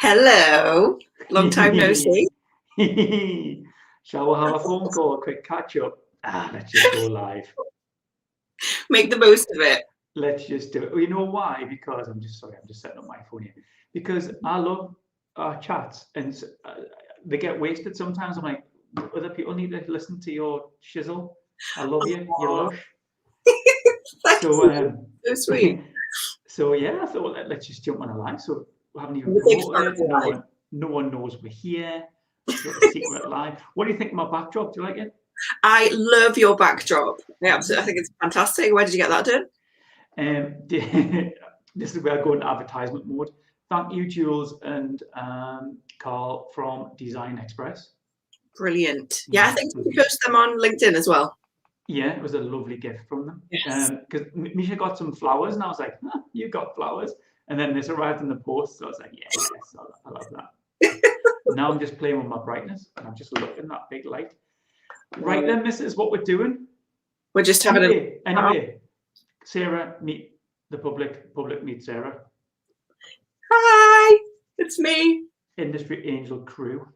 Hello. Long time no see. Shall we have a phone call, a quick catch up? Let's just go live. Make the most of it. Let's just do it. You know why? Because I'm just setting up my phone here. Because I love our chats and they get wasted sometimes. I'm like, other people need to listen to your shizzle. I love you, you lush. So sweet. So yeah, I thought let's just jump on a live. So we haven't even promoted. No one knows we're here. Sort of secret live. What do you think of my backdrop? Do you like it? I love your backdrop. Yeah, absolutely. I think it's fantastic. Where did you get that done? This is where I go into advertisement mode. Thank you, Jules and Carl from Design Express. Brilliant. Yeah, I think you post them on LinkedIn as well. Yeah, it was a lovely gift from them. Because Misha got some flowers, and I was like, you got flowers. And then this arrived in the post, so I was like, yes, I love that. Now I'm just playing with my brightness, and I'm just looking at that big light. Right then, this is what we're doing. We're just having Anyway, Sarah, meet the public. Public, meet Sarah. Hi, it's me. Industry Angel crew.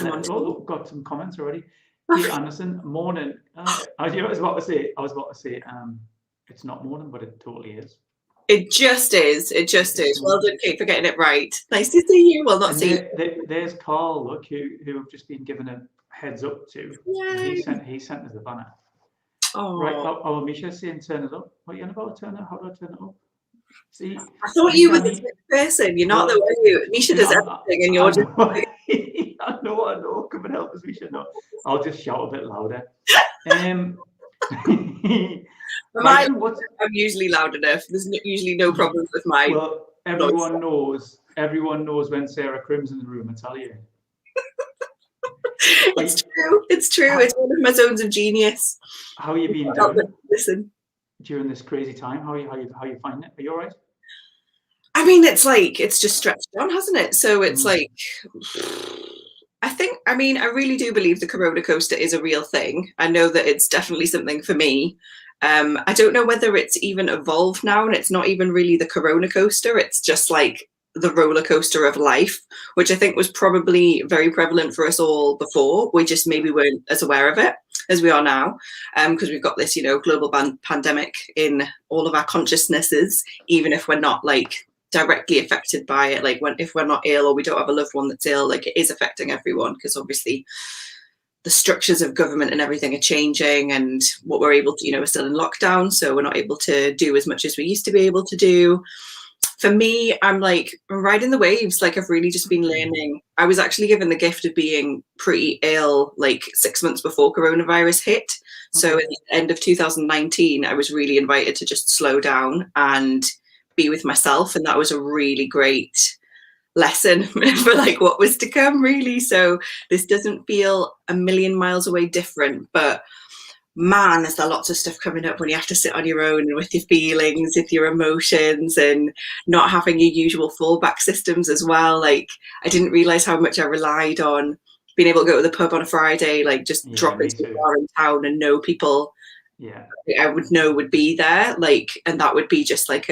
We've got some comments already. Kate Anderson, morning. I was about to say, it's not morning, but it totally is. It just is. It just is. Well done, Kate, for getting it right. Nice to see you. Well, not see you. There's Carl, look, who have just been given a heads up to. He sent us the banner. Oh. Right, Misha's saying turn it up. What are you on about? Turn it? How do I turn it up? See, I thought you were the same person. You're not the way Misha does everything, and you're just. I know. Come and help us, Misha. No, I'll just shout a bit louder. I'm usually loud enough. There's usually no problems with mine. Well, everyone knows when Sarah Crimmens in the room. I tell you. It's true. It's one of my zones of genius. How you been doing? Listen. During this crazy time, how you find it? Are you all right? I mean, it's just stretched on, hasn't it? So it's like, I really do believe the Corona coaster is a real thing. I know that it's definitely something for me. I don't know whether it's even evolved now, and it's not even really the Corona coaster. It's just like the roller coaster of life, which I think was probably very prevalent for us all before. We just maybe weren't as aware of it as we are now, because we've got this, global pandemic in all of our consciousnesses, even if we're not like directly affected by it. Like if we're not ill or we don't have a loved one that's ill, like it is affecting everyone, because obviously the structures of government and everything are changing, and what we're able to, we're still in lockdown, so we're not able to do as much as we used to be able to do. For me, I'm riding the waves. Like I've really just been learning. I was actually given the gift of being pretty ill like 6 months before coronavirus hit. So at the end of 2019, I was really invited to just slow down and be with myself. And that was a really great lesson for like what was to come, really. So this doesn't feel a million miles away different, but man, is there lots of stuff coming up when you have to sit on your own and with your feelings, with your emotions, and not having your usual fallback systems as well. Like I didn't realize how much I relied on being able to go to the pub on a Friday, like just drop into a bar in town and know people I would know would be there. Like, and that would be just like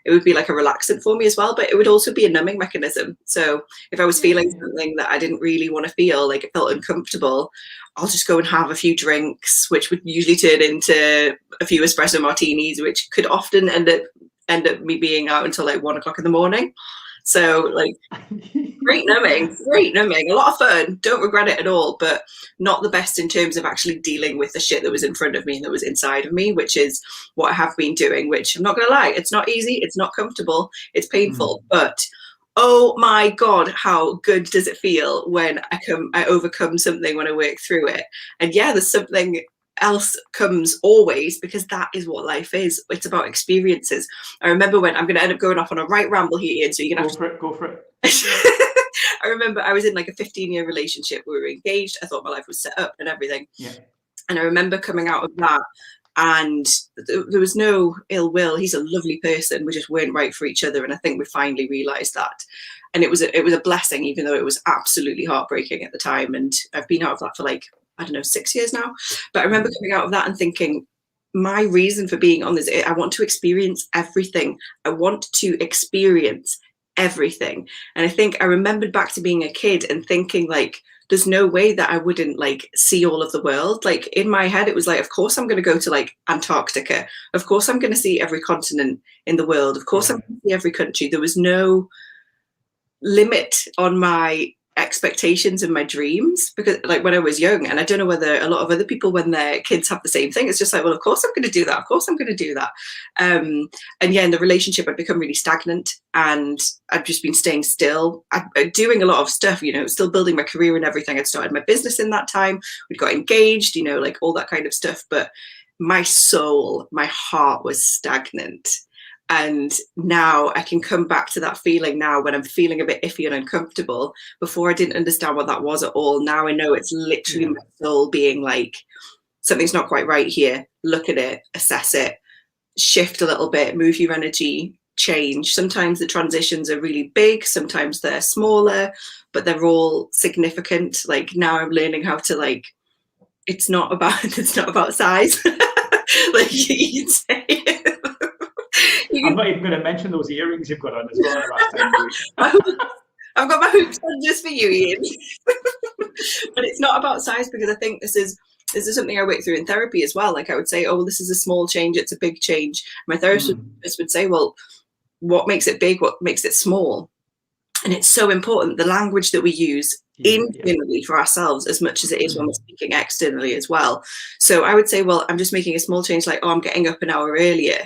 it would be like a relaxant for me as well, but it would also be a numbing mechanism. So if I was feeling something that I didn't really want to feel, like it felt uncomfortable, I'll just go and have a few drinks, which would usually turn into a few espresso martinis, which could often end up me being out until like 1 o'clock in the morning. So like great numbing, a lot of fun. Don't regret it at all, but not the best in terms of actually dealing with the shit that was in front of me and that was inside of me, which is what I have been doing, which I'm not going to lie, it's not easy. It's not comfortable. It's painful, but oh my God, how good does it feel when I overcome something, when I work through it. And there's something else comes always, because that is what life is. It's about experiences. I remember when I'm going to end up going off on a right ramble here, Ian, so you're going to go for it. I remember I was in like a 15-year relationship. We were engaged. I thought my life was set up and everything. And I remember coming out of that, and there was no ill will. He's a lovely person. We just weren't right for each other. And I think we finally realized that. And it was a blessing, even though it was absolutely heartbreaking at the time. And I've been out of that for like, 6 years now. But I remember coming out of that and thinking, my reason for being on this, I want to experience everything. I want to experience everything. And I think I remembered back to being a kid and thinking like, there's no way that I wouldn't like see all of the world. Like in my head, it was like, of course I'm going to go to like Antarctica. Of course I'm going to see every continent in the world. Of course I'm going to see every country. There was no limit on my expectations and my dreams, because like when I was young, and I don't know whether a lot of other people when their kids have the same thing, it's just like, well, of course I'm going to do that, of course I'm going to do that. And yeah, in the relationship I'd become really stagnant, and I've just been staying still. I'm doing a lot of stuff, you know, still building my career and everything. I'd started my business in that time, we'd got engaged, you know, like all that kind of stuff, but my soul, my heart was stagnant. And now I can come back to that feeling now when I'm feeling a bit iffy and uncomfortable. Before I didn't understand what that was at all. Now I know it's literally my soul being like, something's not quite right here. Look at it, assess it, shift a little bit, move your energy, change. Sometimes the transitions are really big, sometimes they're smaller, but they're all significant. Like now I'm learning how to like, it's not about size. Like you'd say. I'm not even going to mention those earrings you've got on as well. I've got my hoops on just for you, Ian. But it's not about size, because I think this is something I work through in therapy as well. Like I would say, oh, well, this is a small change, it's a big change. My therapist would say, well, what makes it big? What makes it small? And it's so important, the language that we use internally for ourselves as much as it is when we're speaking externally as well. So I would say, well, I'm just making a small change, like, oh, I'm getting up an hour earlier.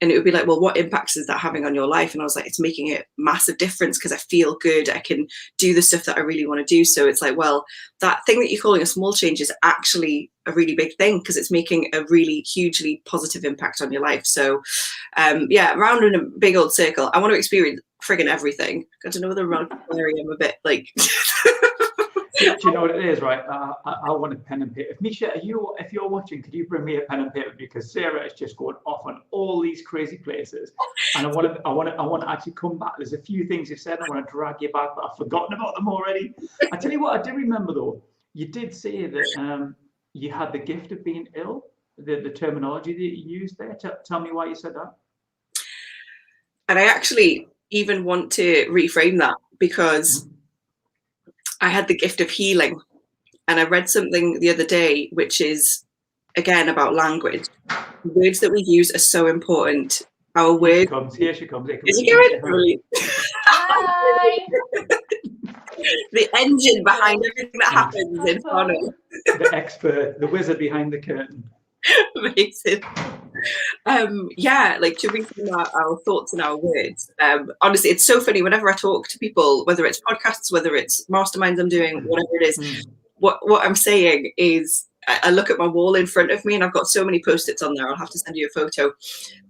And it would be like, well, what impacts is that having on your life? And I was like, it's making a massive difference because I feel good. I can do the stuff that I really want to do. So it's like, well, that thing that you're calling a small change is actually a really big thing, because it's making a really hugely positive impact on your life. So yeah, round in a big old circle. I want to experience friggin' everything. I don't know whether around area I'm a bit like... Do you know what it is, right? I want a pen and paper. Misha, if you're watching, could you bring me a pen and paper? Because Sarah is just going off on all these crazy places, and I want to actually come back. There's a few things you said. I want to drag you back, but I've forgotten about them already. I tell you what, I do remember though. You did say that you had the gift of being ill. The terminology that you used there. Tell me why you said that. And I actually even want to reframe that, because I had the gift of healing. And I read something the other day, which is, again, about language. The words that we use are so important. Our words... Here she comes. Is she going? Hi! The engine behind everything that happens in front of... The expert, the wizard behind the curtain. Amazing. Yeah, like to reframe our thoughts and our words. Honestly, it's so funny whenever I talk to people, whether it's podcasts, whether it's masterminds I'm doing, whatever it is, what I'm saying is, I look at my wall in front of me and I've got so many post-its on there. I'll have to send you a photo.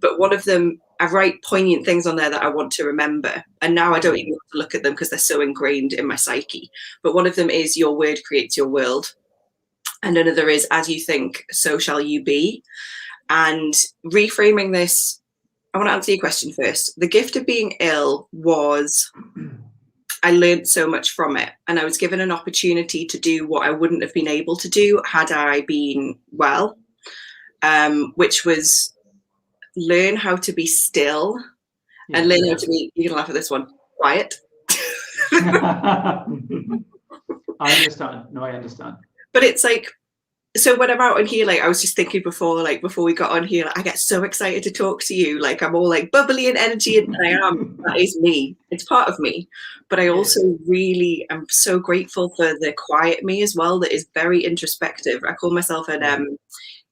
But one of them, I write poignant things on there that I want to remember. And now I don't even want to look at them because they're so ingrained in my psyche. But one of them is, your word creates your world. And another is, as you think, so shall you be. And reframing this, I want to answer your question first. The gift of being ill was, I learned so much from it, and I was given an opportunity to do what I wouldn't have been able to do had I been well, which was learn how to be still and learn how to be, you can laugh at this one, quiet. I understand. No, I understand. But it's like, so when I'm out on here, like I was just thinking before we got on here, like, I get so excited to talk to you. Like I'm all like bubbly and energy, and I am. That is me. It's part of me. But I also really am so grateful for the quiet me as well. That is very introspective. I call myself an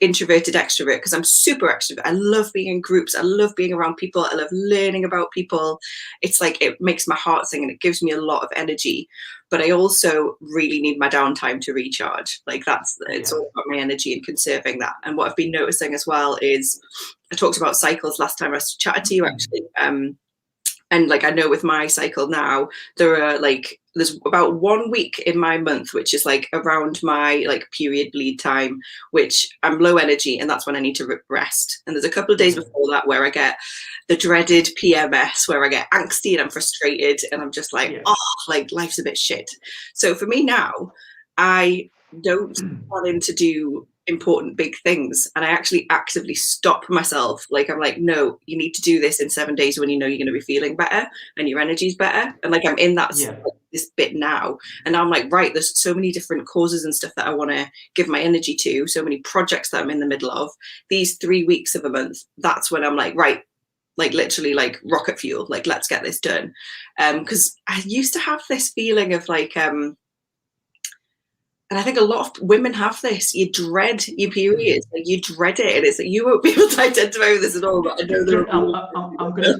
introverted extrovert because I'm super extrovert. I love being in groups. I love being around people. I love learning about people. It's like, it makes my heart sing and it gives me a lot of energy. But I also really need my downtime to recharge. Like it's all about my energy and conserving that. And what I've been noticing as well is, I talked about cycles last time I chatted to you actually. And like, I know with my cycle now, there's about 1 week in my month, which is like around my like period bleed time, which I'm low energy, and that's when I need to rest. And there's a couple of days before that where I get the dreaded PMS, where I get angsty and I'm frustrated and I'm just like, like life's a bit shit. So for me now, I don't plan to do important big things, and I actually actively stop myself. Like, I'm like, no, you need to do this in 7 days when you know you're going to be feeling better and your energy's better. And like, I'm in that this bit now, and I'm like, right, there's so many different causes and stuff that I want to give my energy to, so many projects that I'm in the middle of. These 3 weeks of a month, that's when I'm like, right, like literally like rocket fuel, like let's get this done. Because I used to have this feeling of like and I think a lot of women have this. You dread your periods, like you dread it, and it's like you won't be able to identify with this at all. But I know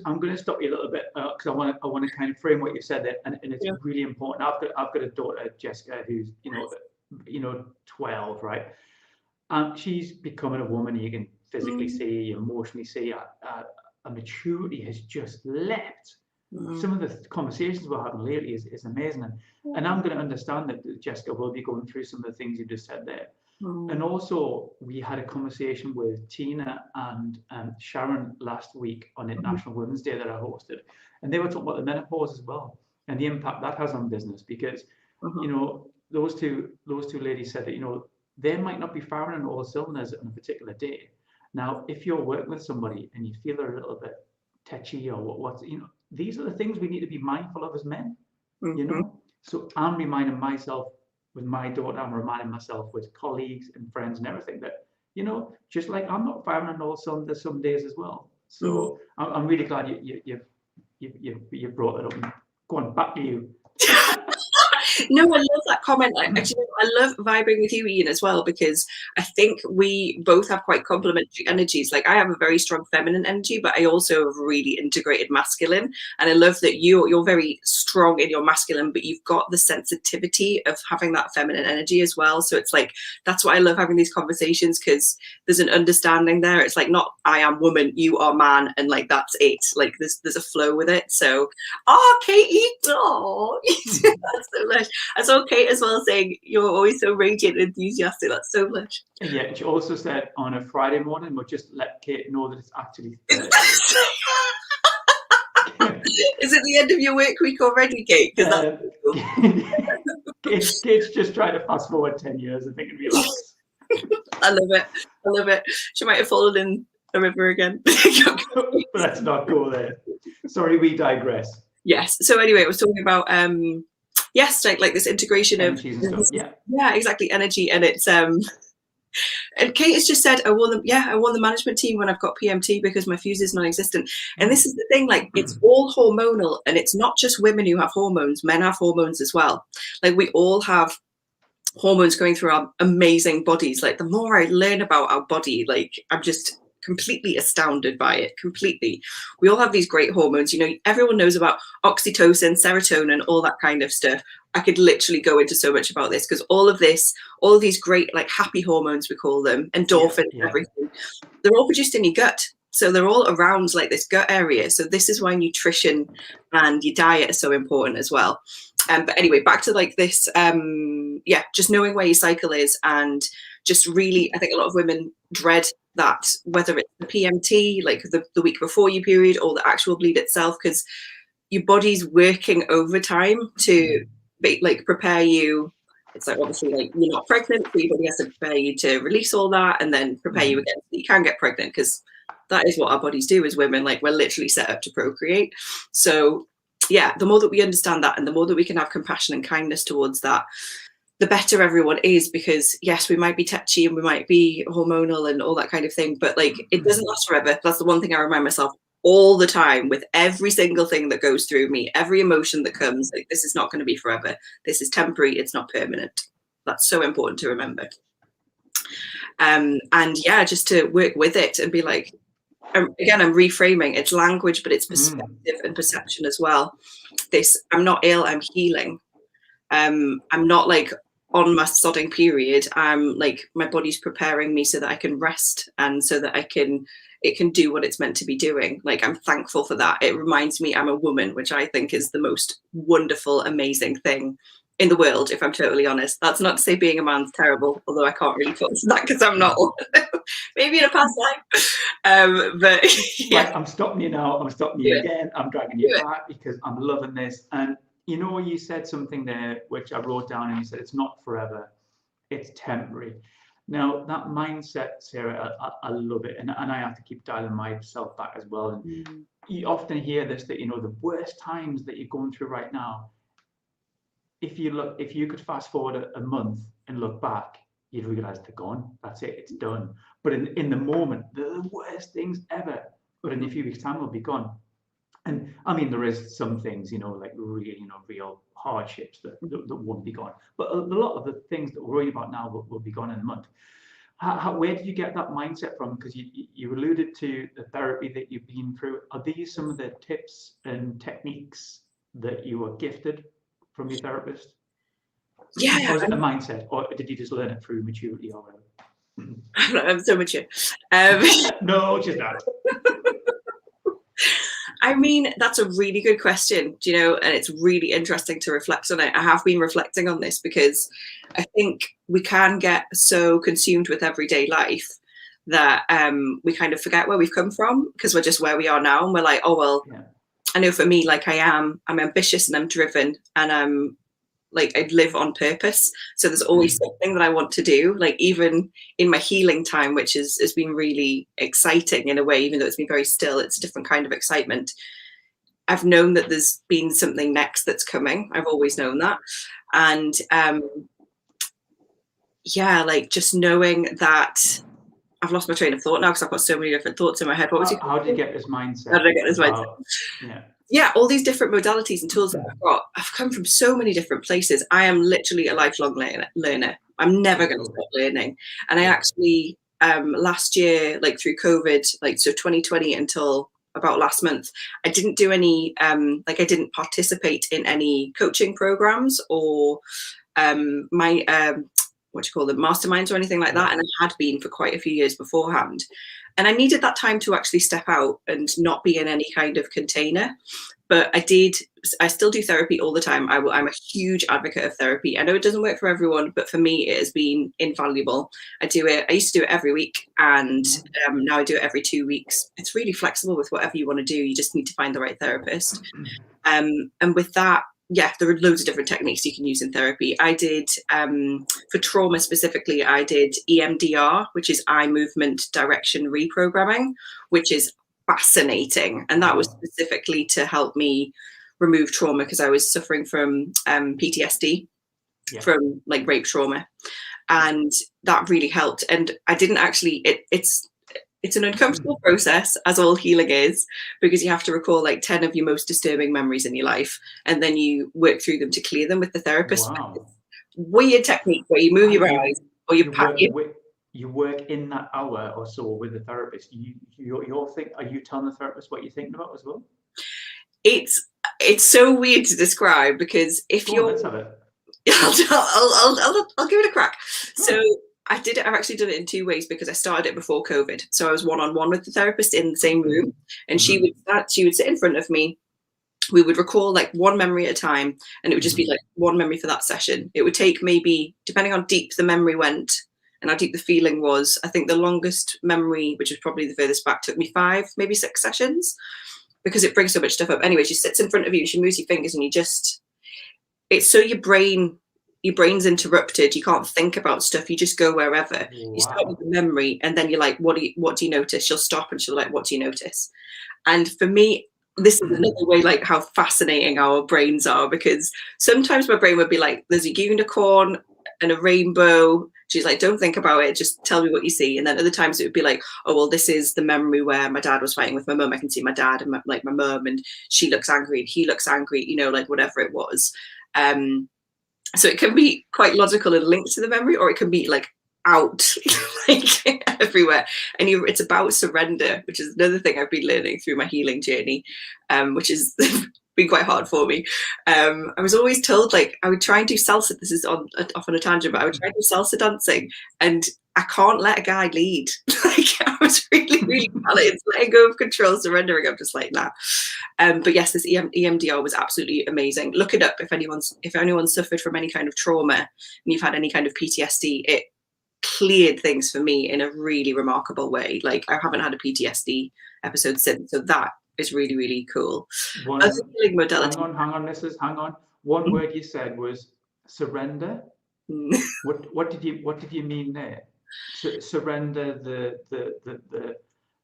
I'm gonna stop you a little bit because I want to kind of frame what you said there, and it's really important. I've got a daughter, Jessica, who's 12, right? She's becoming a woman. You can physically see, emotionally see, a maturity has just leapt. Some of the conversations we're having lately is amazing, and I'm going to understand that Jessica will be going through some of the things you just said there. And also, we had a conversation with Tina and Sharon last week on International Women's Day that I hosted, and they were talking about the menopause as well and the impact that has on business, because those two ladies said that they might not be firing on all cylinders on a particular day. Now, if you're working with somebody and you feel they're a little bit tetchy or what's these are the things we need to be mindful of as men. So I'm reminding myself with my daughter, I'm reminding myself with colleagues and friends and everything that just like I'm not firing on all cylinders some days as well. So I'm really glad you brought it up. And go on, back to you. No, I love that comment. Actually, I love vibing with you, Ian, as well, because I think we both have quite complementary energies. Like, I have a very strong feminine energy, but I also have really integrated masculine. And I love that you're very strong in your masculine, but you've got the sensitivity of having that feminine energy as well. So it's like, that's why I love having these conversations, because there's an understanding there. It's like, not I am woman, you are man, and like that's it. Like there's a flow with it. So, Katie, that's so much. I saw Kate as well saying you're always so radiant and enthusiastic. That's so much. Yeah, she also said on a Friday morning, we'll just let Kate know that it's actually Thursday. Is it the end of your work week already, Kate? Kate's just trying to fast forward 10 years and thinking relax. I love it. She might have fallen in a river again. Let's not go there. Sorry, we digress. Yes. So anyway, I was talking about like this integration of exactly, energy, and it's and Kate has just said I won the management team when I've got PMT because my fuse is non-existent. And this is the thing, like it's all hormonal, and it's not just women who have hormones, men have hormones as well. Like we all have hormones going through our amazing bodies. Like the more I learn about our body, like I'm just completely astounded by it. Completely. We all have these great hormones. Everyone knows about oxytocin, serotonin, all that kind of stuff. I could literally go into so much about this, because all of these great, like happy hormones, we call them, endorphins, everything, they're all produced in your gut. So they're all around like this gut area. So this is why nutrition and your diet are so important as well. But anyway, back to like this, just knowing where your cycle is, and just really, I think a lot of women dread that, whether it's the PMT, like the week before your period, or the actual bleed itself, because your body's working overtime to prepare you. It's like, obviously, like you're not pregnant, so your body has to prepare you to release all that and then prepare you again so you can get pregnant, because that is what our bodies do as women. Like we're literally set up to procreate. So yeah, the more that we understand that, and the more that we can have compassion and kindness towards that, the better everyone is. Because yes, we might be touchy and we might be hormonal and all that kind of thing, but like it doesn't last forever. That's the one thing I remind myself all the time with every single thing that goes through me, every emotion that comes. Like, this is not going to be forever. This is temporary. It's not permanent. That's so important to remember. And yeah, just to work with it and be like, again, I'm reframing. It's language, but it's perspective and perception as well. I'm not ill, I'm healing. I'm not like on my sodding period. I'm like, my body's preparing me so that I can rest, and so that it can do what it's meant to be doing. Like, I'm thankful for that. It reminds me I'm a woman, which I think is the most wonderful, amazing thing in the world, if I'm totally honest. That's not to say being a man's terrible, although I can't really talk to that because I'm not one. Maybe in a past life. But yeah. Right, I'm stopping you now. I'm stopping you again. I'm dragging you back because I'm loving this. And you said something there which I wrote down, and you said it's not forever, it's temporary. Now, that mindset, Sarah, I love it. And I have to keep dialing myself back as well. And you often hear this, that, the worst times that you're going through right now, if you could fast forward a month and look back, you'd realize they're gone. That's it, it's done. But in the moment, the worst things ever, but in a few weeks' time will be gone. And I mean, there is some things, like real hardships that won't be gone. But a lot of the things that we're worrying about now will be gone in a month. Where did you get that mindset from? Because you alluded to the therapy that you've been through. Are these some of the tips and techniques that you were gifted from your therapist? Yeah. Or was it a mindset, or did you just learn it through maturity or whatever? I'm so mature. No, just that. I mean, that's a really good question, and it's really interesting to reflect on it. I have been reflecting on this because I think we can get so consumed with everyday life that we kind of forget where we've come from, because we're just where we are now. And we're like, oh, well, yeah. I know for me, like I'm ambitious and I'm driven, and I'm like, I live on purpose. So there's always something that I want to do, like even in my healing time, which has been really exciting in a way, even though it's been very still, it's a different kind of excitement. I've known that there's been something next that's coming. I've always known that. And yeah, like just knowing that I've lost my train of thought now because I've got so many different thoughts in my head. How did you get this mindset? How did I get this mindset? Yeah, all these different modalities and tools that I've got, I've come from so many different places. I am literally a lifelong learner. I'm never going to stop learning. And I actually, last year, like through COVID, like so 2020 until about last month, I didn't do any, I didn't participate in any coaching programs or masterminds or anything like that. And I had been for quite a few years beforehand. And I needed that time to actually step out and not be in any kind of container. But I still do therapy all the time. I'm a huge advocate of therapy. I know it doesn't work for everyone, but for me, it has been invaluable. I used to do it every week, and now I do it every 2 weeks. It's really flexible with whatever you want to do. You just need to find the right therapist. And with that, yeah, there are loads of different techniques you can use in therapy. I did, for trauma specifically, I did EMDR, which is eye movement direction reprogramming, which is fascinating. And that was specifically to help me remove trauma because I was suffering from PTSD from like rape trauma. And that really helped. And I didn't actually, it's an uncomfortable process, as all healing is, because you have to recall like 10 of your most disturbing memories in your life, and then you work through them to clear them with the therapist. Wow. Weird technique where you move your eyes or you work in that hour or so with the therapist. Are you telling the therapist what you're thinking about as well? It's so weird to describe because if let's have it. I'll give it a crack. So I've actually done it in 2 ways because I started it before COVID. So I was one-on-one with the therapist in the same room, and she would sit in front of me. We would recall like one memory at a time, and it would just be like one memory for that session. It would take maybe, depending on how deep the memory went and how deep the feeling was, I think the longest memory, which was probably the furthest back, took me 5, maybe 6 sessions because it brings so much stuff up. Anyway, she sits in front of you, she moves your fingers, and it's so your brain's interrupted. You can't think about stuff. You just go wherever. Wow. You start with the memory, and then you're like, what do you notice? She'll stop and she'll like, what do you notice? And for me, this is another way, like how fascinating our brains are, because sometimes my brain would be like, there's a unicorn and a rainbow. She's like, don't think about it. Just tell me what you see. And then other times it would be like, oh, well, this is the memory where my dad was fighting with my mum. I can see my dad and my mum, and she looks angry and he looks angry, like whatever it was. So it can be quite logical and linked to the memory, or it can be like out like everywhere. And it's about surrender, which is another thing I've been learning through my healing journey, which has been quite hard for me. I was always told, like, I would try and do salsa. This is off on a tangent, but I would try and do salsa dancing, and I can't let a guy lead. Like, I was really bad. It's letting go of control, surrendering. I'm just like, nah. But yes, this EMDR was absolutely amazing. Look it up if anyone's suffered from any kind of trauma and you've had any kind of PTSD. It cleared things for me in a really remarkable way. Like, I haven't had a PTSD episode since, so that is really cool. Healing modality. Hang on. One word you said was surrender. What did you mean there? Surrender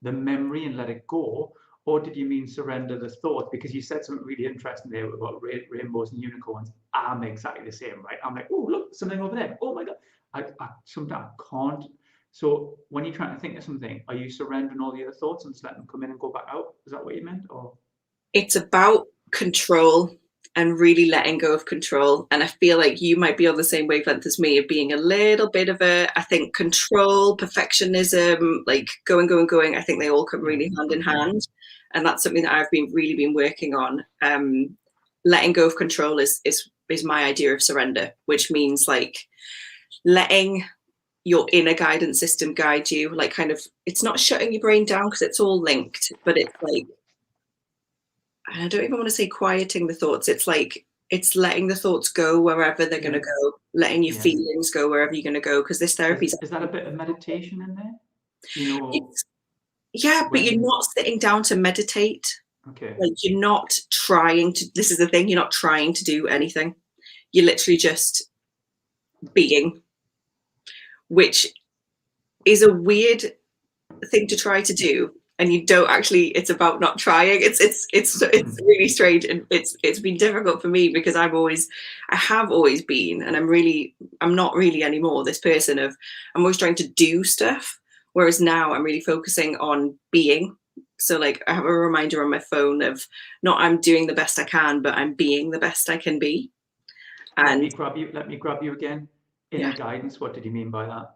the memory and let it go, or did you mean surrender the thought? Because you said something really interesting there about rainbows and unicorns. I'm exactly the same, right? I'm like, oh, look, something over there. Oh my God. I sometimes can't. So when you're trying to think of something, are you surrendering all the other thoughts and just letting them come in and go back out? Is that what you meant? Or it's about control and really letting go of control. And I feel like you might be on the same wavelength as me of being a little bit of a, I think, control, perfectionism, like going. I think they all come really hand in hand. And that's something that I've really been working on. Letting go of control is my idea of surrender, which means like letting your inner guidance system guide you, like kind of, it's not shutting your brain down because it's all linked, but it's like, I don't even want to say quieting the thoughts. It's like, it's letting the thoughts go wherever they're going to go, letting your feelings go wherever you're going to go. Because this therapy is that a bit of meditation in there? You know, but you're not sitting down to meditate. Okay. Like you're not trying to. This is the thing. You're not trying to do anything. You're literally just being, which is a weird thing to try to do. And you don't actually, it's about not trying. It's really strange. And it's been difficult for me because I have always been, and I'm not really anymore this person of, I'm always trying to do stuff. Whereas now I'm really focusing on being. So like I have a reminder on my phone of not I'm doing the best I can, but I'm being the best I can be. And let me grab you again. Inner guidance. What did you mean by that?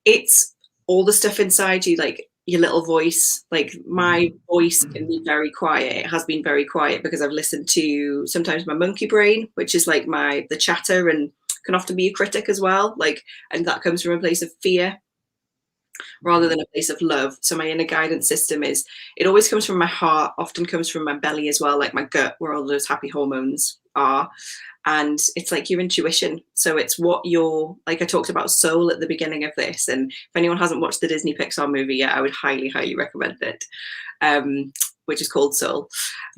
It's all the stuff inside you, like your little voice. Like my voice can be very quiet. It has been very quiet because I've listened to sometimes my monkey brain, which is like the chatter, and can often be a critic as well. Like, and that comes from a place of fear rather than a place of love. So my inner guidance system it always comes from my heart, often comes from my belly as well, like my gut, where all those happy hormones are. And it's like your intuition. So it's what like I talked about soul at the beginning of this. And if anyone hasn't watched the Disney Pixar movie yet, I would highly, highly recommend it, which is called Soul.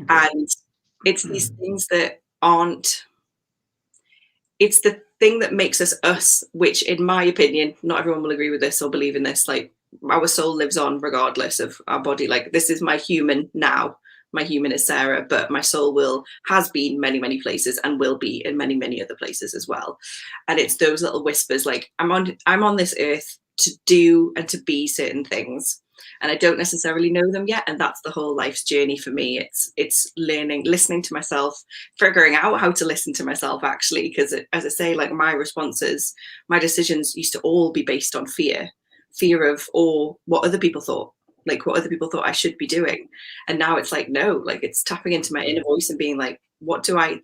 Okay. And it's these things that it's the thing that makes us, which in my opinion, not everyone will agree with this or believe in this, like our soul lives on regardless of our body. Like this is my human now. My human is Sarah, but my soul has been many, many places and will be in many, many other places as well. And it's those little whispers, like I'm on this earth to do and to be certain things. And I don't necessarily know them yet. And that's the whole life's journey for me. It's learning, listening to myself, figuring out how to listen to myself actually. Because as I say, like my responses, my decisions used to all be based on fear of, or what other people thought. Like what other people thought I should be doing. And now it's like, no, like it's tapping into my inner voice and being like,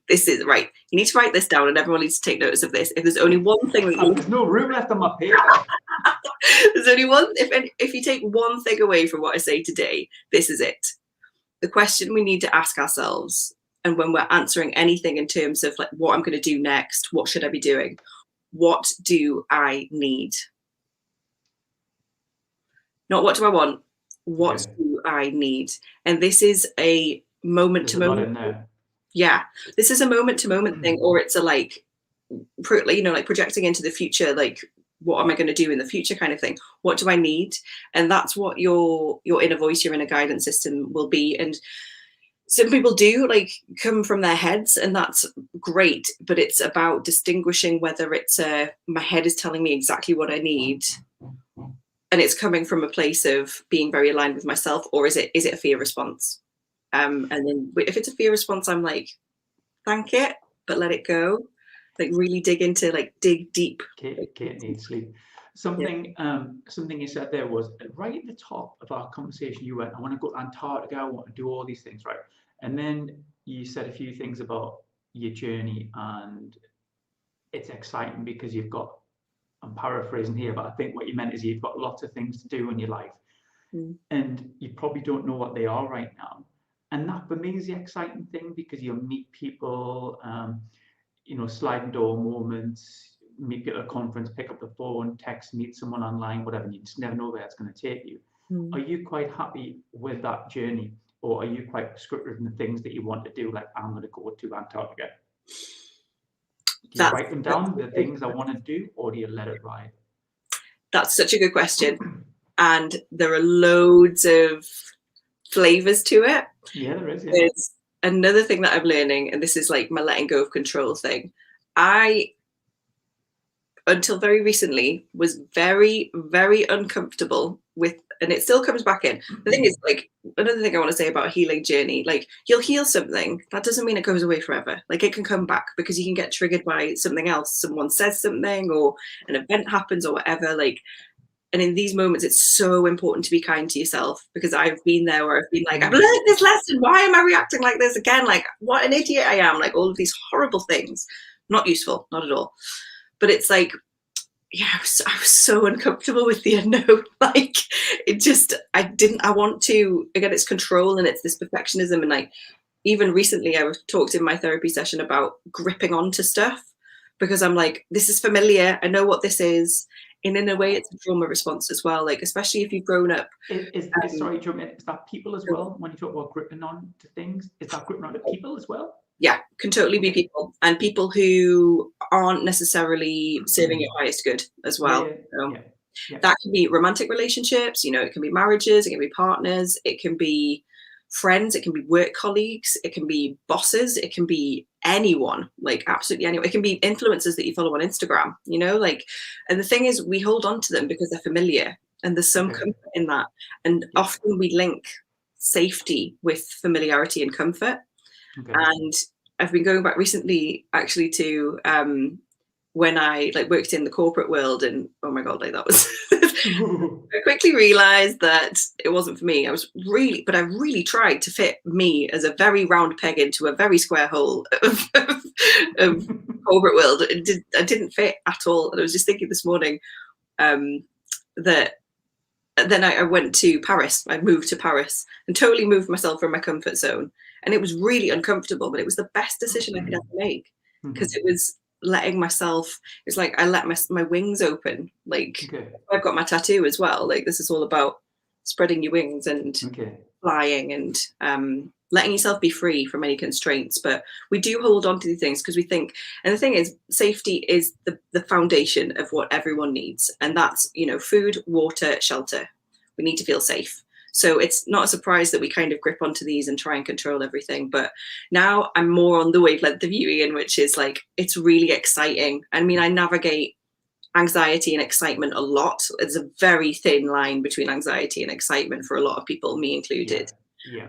this is right. You need to write this down and everyone needs to take notice of this. If there's only one thing there's no room left on my paper. There's only one, if you take one thing away from what I say today, this is it. The question we need to ask ourselves, and when we're answering anything in terms of like what I'm going to do next, what should I be doing? What do I need? Not what do I want? What do I need? And this is a moment to moment. Yeah, this is a moment to moment thing, or it's a like projecting into the future, like what am I going to do in the future kind of thing. What do I need? And that's what your inner voice, your inner guidance system will be. And some people do like come from their heads, and that's great, but it's about distinguishing whether it's my head is telling me exactly what I need and it's coming from a place of being very aligned with myself, or is it a fear response? And then if it's a fear response, I'm like, thank it, but let it go. Like really dig deep. Kate needs sleep. Something you said there was right at the top of our conversation. You went, I want to go to Antarctica. I want to do all these things, right? And then you said a few things about your journey, and it's exciting because you've got, I'm paraphrasing here, but I think what you meant is you've got lots of things to do in your life, and you probably don't know what they are right now. And that for me is the exciting thing, because you'll meet people, sliding door moments, meet people at a conference, pick up the phone, text, meet someone online, whatever. You just never know where it's going to take you. Are you quite happy with that journey, or are you quite prescriptive in the things that you want to do? Like, I'm going to go to Antarctica. Do you write them down, the things I want to do, or do you let it ride? That's such a good question. And there are loads of flavors to it. Yeah, there is. Yeah. There's another thing that I'm learning, and this is like my letting go of control thing. I, until very recently, was very, very uncomfortable with, and it still comes back in. The thing is, like, another thing I want to say about a healing journey, like, you'll heal something. That doesn't mean it goes away forever. Like, it can come back because you can get triggered by something else. Someone says something or an event happens or whatever. Like, and in these moments, it's so important to be kind to yourself, because I've been there where I've been like, I've learned this lesson. Why am I reacting like this again? Like, what an idiot I am. Like, all of these horrible things. Not useful, not at all. But it's like, yeah, I was so uncomfortable with the unknown. Like, it just, I want to, again, it's control and it's this perfectionism. And like, even recently I talked in my therapy session about gripping onto stuff, because I'm like, this is familiar. I know what this is. And in a way, it's a trauma response as well. Like, especially if you've grown up. Sorry, is that people as well? When you talk about gripping on to things, is that gripping on to people as well? Yeah, can totally be people, and people who aren't necessarily serving your highest good as well. Yeah. That can be romantic relationships, it can be marriages, it can be partners, it can be friends, it can be work colleagues, it can be bosses, it can be anyone, like absolutely anyone. It can be influencers that you follow on Instagram, like, and the thing is, we hold on to them because they're familiar and there's some comfort in that. And often we link safety with familiarity and comfort. Okay. And I've been going back recently actually to when I worked in the corporate world, and oh my God, that was I quickly realized that it wasn't for me. I really tried to fit me as a very round peg into a very square hole of corporate world. I didn't fit at all. And I was just thinking this morning that then I went to Paris. I moved to Paris and totally moved myself from my comfort zone. And it was really uncomfortable, but it was the best decision I could ever make, because it was letting myself, it's like I let my wings open. Like, I've got my tattoo as well. Like, this is all about spreading your wings and flying and letting yourself be free from any constraints. But we do hold on to these things because we think, and the thing is, safety is the foundation of what everyone needs. And that's, food, water, shelter. We need to feel safe. So it's not a surprise that we kind of grip onto these and try and control everything. But now I'm more on the wavelength of you, Ian, which is like, it's really exciting. I mean, I navigate anxiety and excitement a lot. There's a very thin line between anxiety and excitement for a lot of people, me included. Yeah.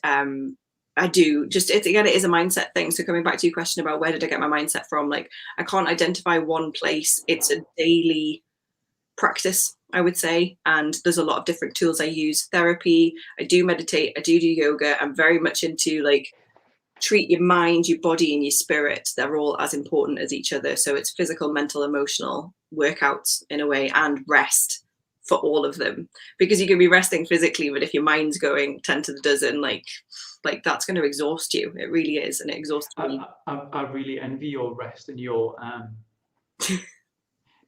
And I do just, it is a mindset thing. So coming back to your question about where did I get my mindset from? Like, I can't identify one place. It's a daily practice, I would say. And there's a lot of different tools I use. Therapy, I do meditate, I do yoga. I'm very much into treat your mind, your body and your spirit. They're all as important as each other. So it's physical, mental, emotional workouts in a way, and rest for all of them, because you can be resting physically, but if your mind's going 10 to the dozen, like that's going to exhaust you. It really is. And it exhausts me. I really envy your rest and your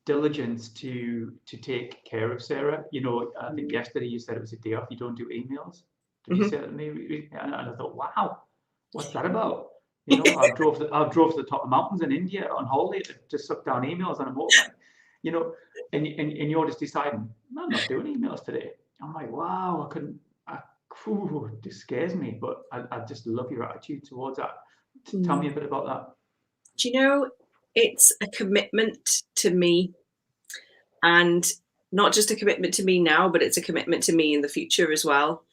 diligence to take care of Sarah. I think yesterday you said it was a day off. You don't do emails. Did you say that to me? And I thought, wow, what's that about? I drove to the top of the mountains in India on holiday to suck down emails on a motorbike. And you're just deciding, I'm not doing emails today. I'm like, wow, this scares me, but I just love your attitude towards that. Tell me a bit about that. Do you know, it's a commitment to me, and not just a commitment to me now, but it's a commitment to me in the future as well.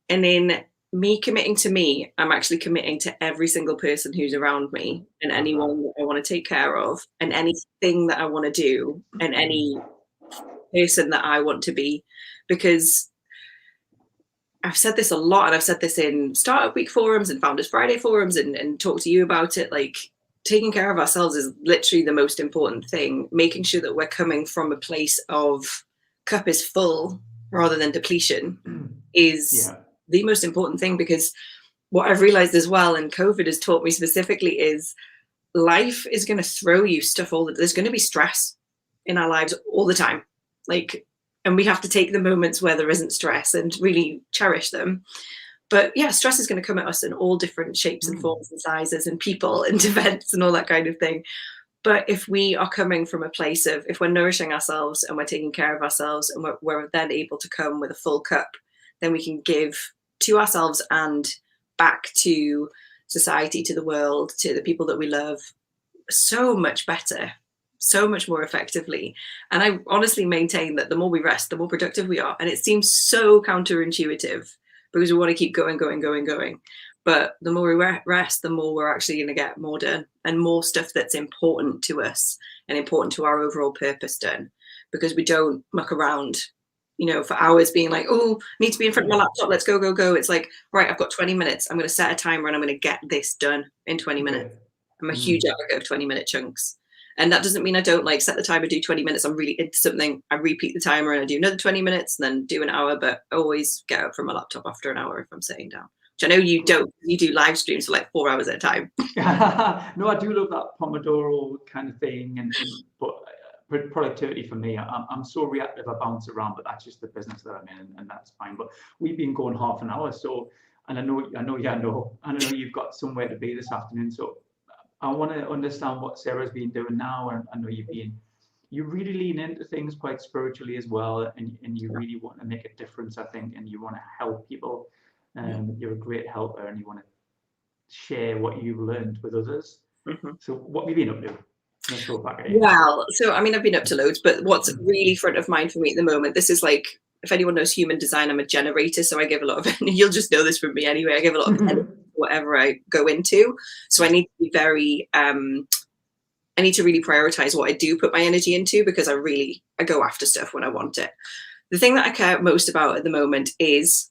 And in me committing to me, I'm actually committing to every single person who's around me, and anyone that I want to take care of, and anything that I want to do, and any person that I want to be. Because I've said this a lot, and I've said this in Startup Week forums and Founders Friday forums, and talk to you about it. Like, taking care of ourselves is literally the most important thing. Making sure that we're coming from a place of cup is full rather than depletion is the most important thing. Because what I've realized as well, and COVID has taught me specifically, is life is going to throw you stuff there's going to be stress in our lives all the time. And we have to take the moments where there isn't stress and really cherish them. But yeah, stress is going to come at us in all different shapes and forms and sizes and people and events and all that kind of thing. But if we are coming from a place of, if we're nourishing ourselves and we're taking care of ourselves, and we're then able to come with a full cup, then we can give to ourselves and back to society, to the world, to the people that we love, so much better, so much more effectively. And I honestly maintain that the more we rest, the more productive we are. And it seems so counterintuitive because we want to keep going, going, going, going. But the more we rest, the more we're actually going to get more done, and more stuff that's important to us and important to our overall purpose done, because we don't muck around, you know, for hours being like, oh, I need to be in front of my laptop. Let's go, go, go. It's like, right, I've got 20 minutes. I'm going to set a timer and I'm going to get this done in 20 minutes. I'm a huge advocate of 20-minute chunks. And that doesn't mean I don't like set the timer, do 20 minutes. I'm really into something. I repeat the timer and I do another 20 minutes and then do an hour, but always get up from my laptop after an hour if I'm sitting down. Which I know you don't. You do live streams for like 4 hours at a time. No, I do love that Pomodoro kind of thing, but productivity for me, I'm so reactive. I bounce around, but that's just the business that I'm in, and that's fine. But we've been going half an hour, so, and I know you've got somewhere to be this afternoon, so I want to understand what Sarah's been doing now, and I know you really lean into things quite spiritually as well, and you really want to make a difference, I think, and you want to help people. You're a great helper, and you want to share what you've learned with others. So what have you been up to? Let's go back. Well, so I mean, I've been up to loads, but what's really front of mind for me at the moment, this is like, if anyone knows human design, I'm a generator, so I give a lot of, you'll just know this from me anyway, I give a lot of energy to whatever I go into. So I need to be very, I need to really prioritize what I do put my energy into, because I go after stuff when I want it. The thing that I care most about at the moment is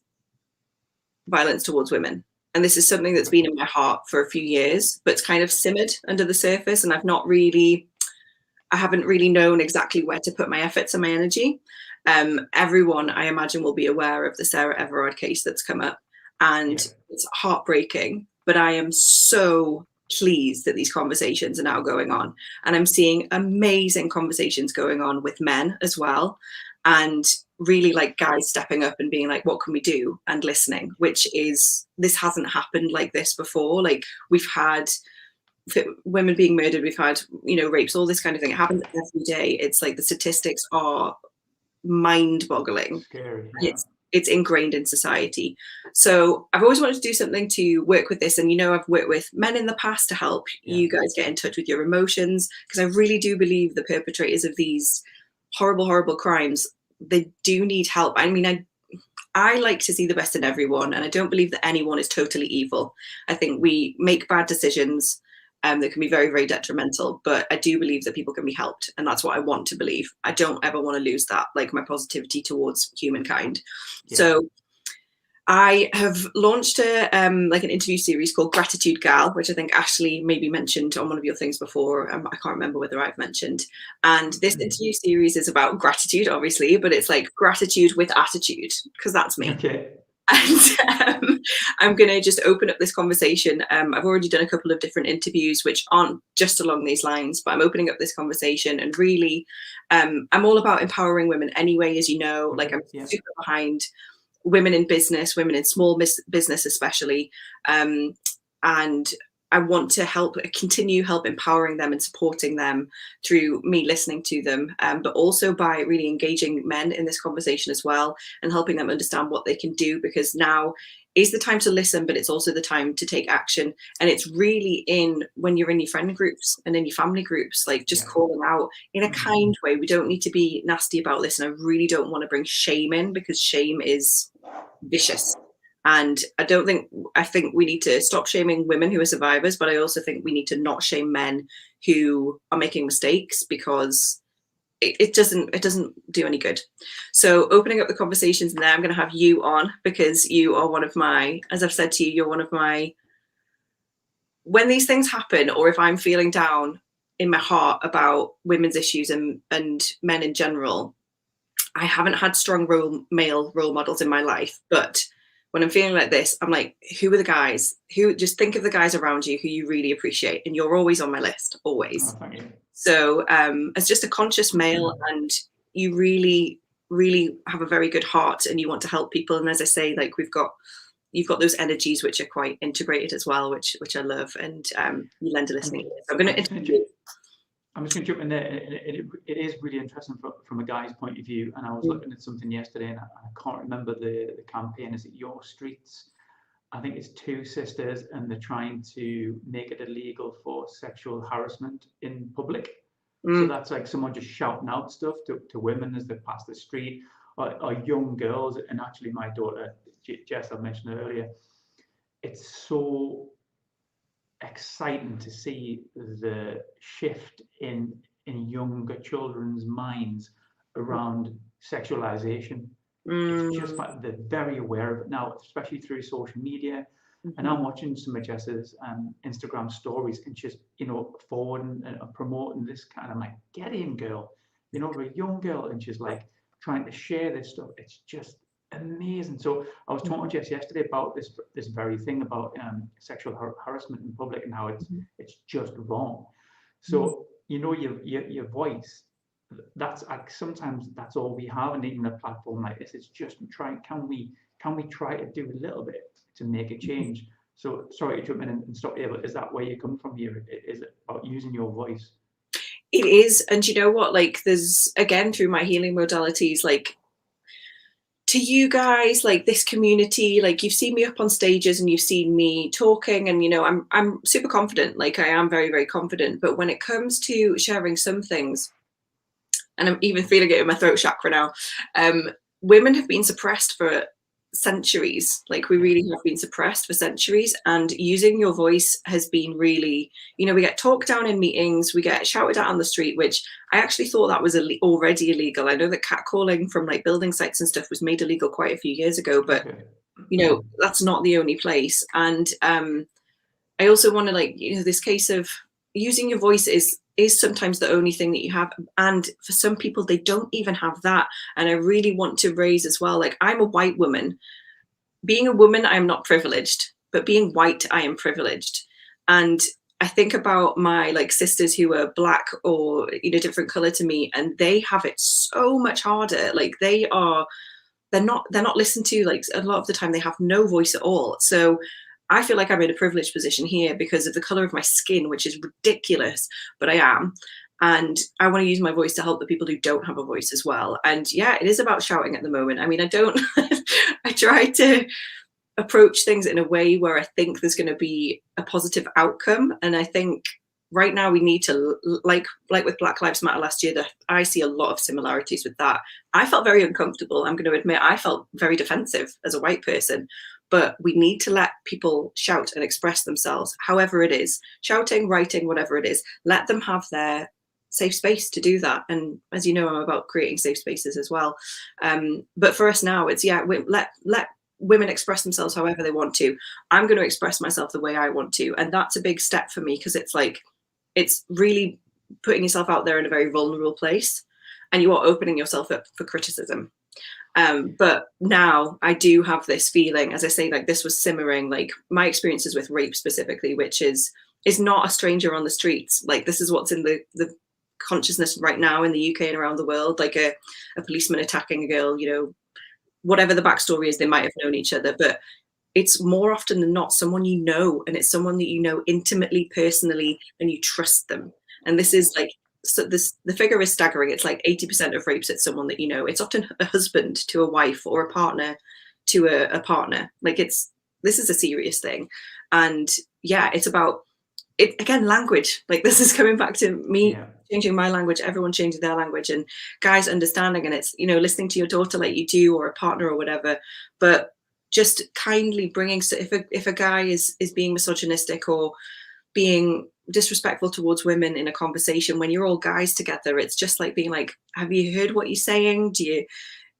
violence towards women. And this is something that's been in my heart for a few years, but it's kind of simmered under the surface. And I haven't really known exactly where to put my efforts and my energy. Everyone, I imagine, will be aware of the Sarah Everard case that's come up. And it's heartbreaking, but I am so pleased that these conversations are now going on. And I'm seeing amazing conversations going on with men as well. And really like guys stepping up and being like, what can we do? And listening, this hasn't happened like this before. Like, we've had women being murdered, we've had, you know, rapes, all this kind of thing. It happens every day. It's like the statistics are mind-boggling. Scary, it's ingrained in society. So I've always wanted to do something to work with this. And, you know, I've worked with men in the past to help you guys get in touch with your emotions, because I really do believe the perpetrators of these horrible, horrible crimes, they do need help. I mean, I like to see the best in everyone, and I don't believe that anyone is totally evil. I think we make bad decisions that can be very, very detrimental, but I do believe that people can be helped, and that's what I want to believe. I don't ever want to lose that, like my positivity towards humankind. So I have launched like an interview series called GrATTITUDE Gal, which I think Ashley maybe mentioned on one of your things before. I can't remember whether I've mentioned. And this interview series is about gratitude, obviously, but it's like gratitude with attitude, because that's me. And I'm going to just open up this conversation. I've already done a couple of different interviews which aren't just along these lines, but I'm opening up this conversation, and really I'm all about empowering women anyway, as you know. Like, I'm super behind women in business, women in small business especially, and I want to continue empowering them and supporting them through me listening to them, but also by really engaging men in this conversation as well, and helping them understand what they can do, because now is the time to listen, but it's also the time to take action. And it's really when you're in your friend groups and in your family groups, like just calling out in a kind way. We don't need to be nasty about this. And I really don't want to bring shame in, because shame is vicious. And I think we need to stop shaming women who are survivors, but I also think we need to not shame men who are making mistakes, because it doesn't do any good. So opening up the conversations there, I'm going to have you on, because you are one of my, as I've said to you, you're one of my, when these things happen, or if I'm feeling down in my heart about women's issues and men in general, I haven't had strong male role models in my life, but when I'm feeling like this, I'm like, who are the guys just think of the guys around you who you really appreciate, and you're always on my list, always. Thank you. So as just a conscious male, and you really, really have a very good heart, and you want to help people. And as I say, like, you've got those energies which are quite integrated as well, which I love, and you lend a listening ear. So I'm going to interview you. I'm just going to jump in there. It is really interesting from a guy's point of view. And I was looking at something yesterday, and I can't remember the campaign. Is it Your Streets? I think it's two sisters, and they're trying to make it illegal for sexual harassment in public. So that's like someone just shouting out stuff to women as they pass the street, or young girls. And actually, my daughter, Jess, I mentioned earlier, it's so exciting to see the shift in younger children's minds around sexualization. It's just like they're very aware of it now, especially through social media. And I'm watching some of Jess's Instagram stories, and she's, forwarding and promoting this kind of like, get in, girl, for a young girl, and she's like trying to share this stuff. It's just amazing. So I was talking to Jess yesterday about this very thing about sexual harassment in public, and how it's just wrong. So your voice, that's like, sometimes that's all we have, and even a platform like this, it's just can we try to do a little bit to make a change? So sorry to jump in and stop you, but is that where you come from here? Is it about using your voice? It is. And you know what, like, there's, again, through my healing modalities, like, to you guys, like this community, like you've seen me up on stages and you've seen me talking, and I'm super confident, like I am very, very confident. But when it comes to sharing some things, and I'm even feeling it in my throat chakra now, women have been suppressed for centuries. Like we really have been suppressed for centuries, and using your voice has been really, we get talked down in meetings, we get shouted at on the street, which I actually thought that was already illegal. I know that catcalling from like building sites and stuff was made illegal quite a few years ago, but that's not the only place. And I also want to, like, this case of using your voice is sometimes the only thing that you have, and for some people they don't even have that. And I really want to raise as well, like, I'm a white woman. Being a woman, I am not privileged, but being white, I am privileged. And I think about my like sisters who are black or different color to me, and they have it so much harder. Like they're not listened to. Like a lot of the time they have no voice at all. So I feel like I'm in a privileged position here because of the color of my skin, which is ridiculous, but I am. And I want to use my voice to help the people who don't have a voice as well. And yeah, it is about shouting at the moment. I mean, I try to approach things in a way where I think there's going to be a positive outcome. And I think right now we need to, like with Black Lives Matter last year, that I see a lot of similarities with that. I felt very uncomfortable. I'm going to admit, I felt very defensive as a white person. But we need to let people shout and express themselves, however it is, shouting, writing, whatever it is. Let them have their safe space to do that. And as you know, I'm about creating safe spaces as well. But for us now, it's, let women express themselves however they want to. I'm going to express myself the way I want to. And that's a big step for me, because it's like, it's really putting yourself out there in a very vulnerable place, and you are opening yourself up for criticism. But now I do have this feeling, as I say, like this was simmering, like my experiences with rape specifically, which is not a stranger on the streets. Like this is what's in the consciousness right now in the UK and around the world, like a policeman attacking a girl, whatever the backstory is, they might have known each other, but it's more often than not someone you know, and it's someone that you know intimately, personally, and you trust them. And this is like, so the figure is staggering. It's like 80% of rapes, it's someone that you know. It's often a husband to a wife, or a partner to a partner. Like this is a serious thing. And yeah, it's about it again, language. Like this is coming back to me changing my language, everyone changing their language, and guys understanding. And it's, listening to your daughter like you do, or a partner or whatever, but just kindly bringing, so if a guy is being misogynistic or being disrespectful towards women in a conversation, when you're all guys together, it's just like being like, have you heard what he's saying? Do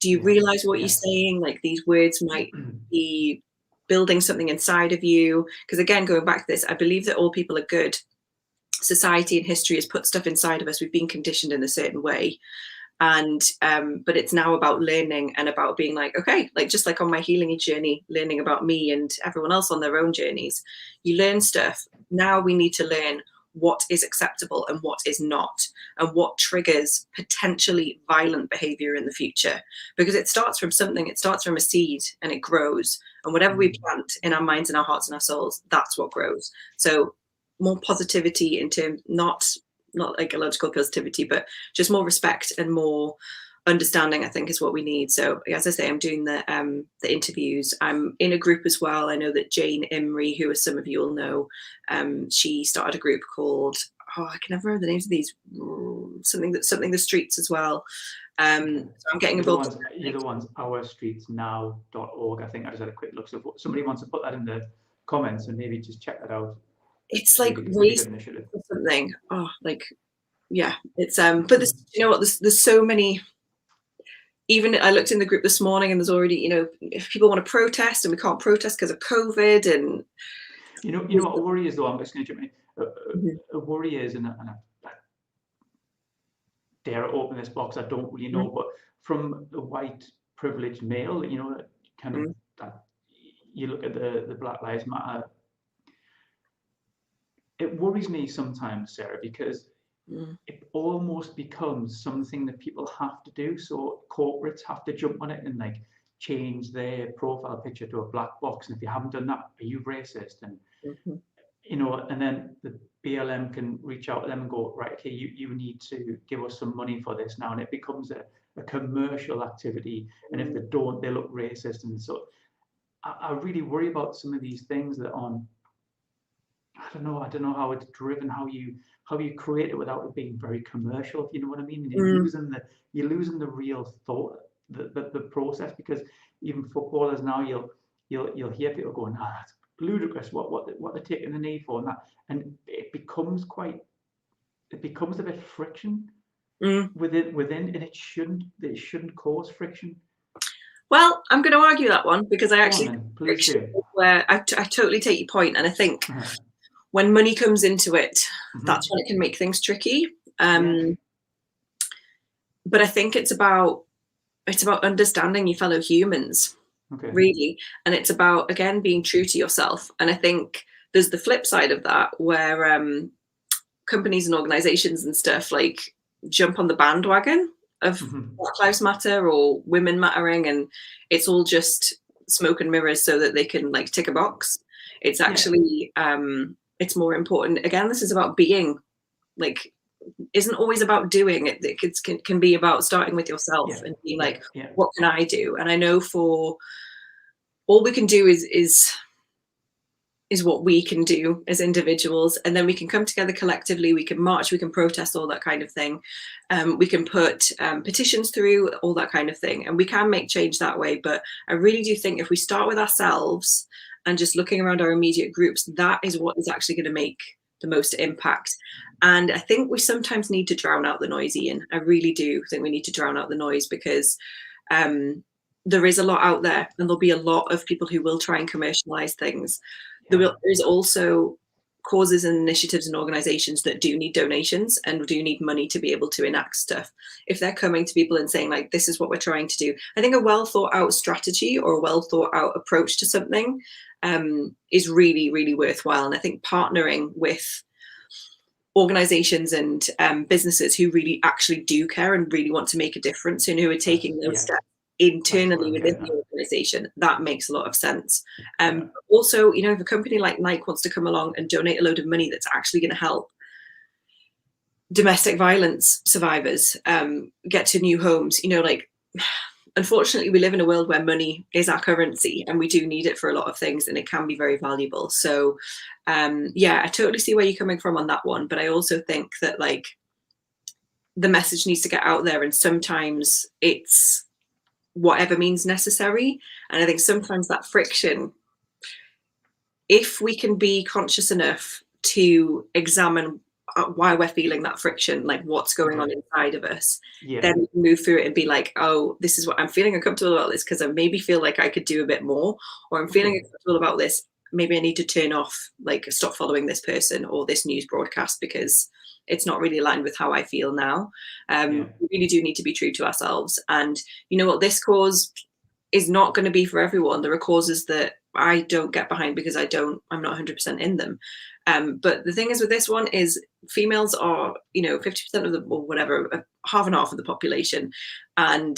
you realize what you're saying? Like these words might be building something inside of you. Because again, going back to this, I believe that all people are good. Society and history has put stuff inside of us. We've been conditioned in a certain way. And but it's now about learning and about being like, okay, like just like on my healing journey, learning about me and everyone else on their own journeys, you learn stuff. Now we need to learn what is acceptable and what is not, and what triggers potentially violent behavior in the future, because it starts from something. It starts from a seed and it grows, and whatever we plant in our minds and our hearts and our souls, that's what grows. So more positivity in terms, not not like illogical positivity, but just more respect and more understanding, I think, is what we need. So as I say, I'm doing the interviews. I'm in a group as well. I know that Jane Imrie, who, as some of you will know, she started a group called, I can never remember the names of these, something the streets as well. So I'm getting involved. You're the ones, ourstreetsnow.org. I think I just had a quick look. So if somebody wants to put that in the comments and maybe just check that out. It's like really something. Oh, like, yeah, it's but this, you know what, there's so many. Even I looked in the group this morning and there's already, you know, if people want to protest and we can't protest because of COVID, and you know what a worry is, though, I'm just going to jump in. A worry is, and I dare open this box, I don't really know, but from the white privileged male, you know, kind of that you look at the Black Lives Matter, it worries me sometimes, Sarah, because it almost becomes something that people have to do. So corporates have to jump on it and like change their profile picture to a black box. And if you haven't done that, are you racist? And you know, and then the BLM can reach out to them and go, right, okay, you need to give us some money for this now. And it becomes a commercial activity. And if they don't, they look racist. And so I really worry about some of these things that I don't know how it's driven, how you create it without it being very commercial, if you know what I mean. You're losing the real thought, the process, because even footballers now, you'll hear people going, that's ludicrous, what they're taking the knee for, and it becomes a bit friction within, and it shouldn't cause friction. Well, I'm going to argue that one, because I actually where I totally take your point, and I think when money comes into it, that's when it can make things tricky. But I think it's about understanding your fellow humans, really, and it's about, again, being true to yourself. And I think there's the flip side of that, where companies and organizations and stuff like jump on the bandwagon of Black Lives Matter or women mattering, and it's all just smoke and mirrors so that they can like tick a box. It's actually it's more important. Again, this is about being, like, isn't always about doing it. It can be about starting with yourself and being like, what can I do? And I know for all we can do is what we can do as individuals, and then we can come together collectively, we can march, we can protest, all that kind of thing. We can put petitions through, all that kind of thing, and we can make change that way. But I really do think if we start with ourselves and just looking around our immediate groups, that is what is actually going to make the most impact. And I think we sometimes need to drown out the noise, Ian. I really do think we need to drown out the noise, because there is a lot out there, and there'll be a lot of people who will try and commercialize things. There's also causes and initiatives and organizations that do need donations and do need money to be able to enact stuff. If they're coming to people and saying, like, this is what we're trying to do, I think a well thought out strategy or a well thought out approach to something is really, really worthwhile. And I think partnering with organizations and businesses who really actually do care and really want to make a difference, and who are taking those steps internally within the organization, that makes a lot of sense. Also, you know, if a company like Nike wants to come along and donate a load of money that's actually going to help domestic violence survivors get to new homes, you know, like, unfortunately we live in a world where money is our currency, and we do need it for a lot of things, and it can be very valuable. So I totally see where you're coming from on that one, but I also think that, like, the message needs to get out there, and sometimes it's whatever means necessary. And I think sometimes that friction, if we can be conscious enough to examine why we're feeling that friction, like what's going on inside of us, then we can move through it and be like, oh, this is what I'm feeling uncomfortable about this, because I maybe feel like I could do a bit more, or I'm feeling uncomfortable about this, maybe I need to turn off, like, stop following this person or this news broadcast, because it's not really aligned with how I feel now. We really do need to be true to ourselves. And you know what, this cause is not going to be for everyone. There are causes that I don't get behind because I'm not 100% in them. But the thing is with this one is females are, you know, 50% of the, or whatever, half and half of the population. And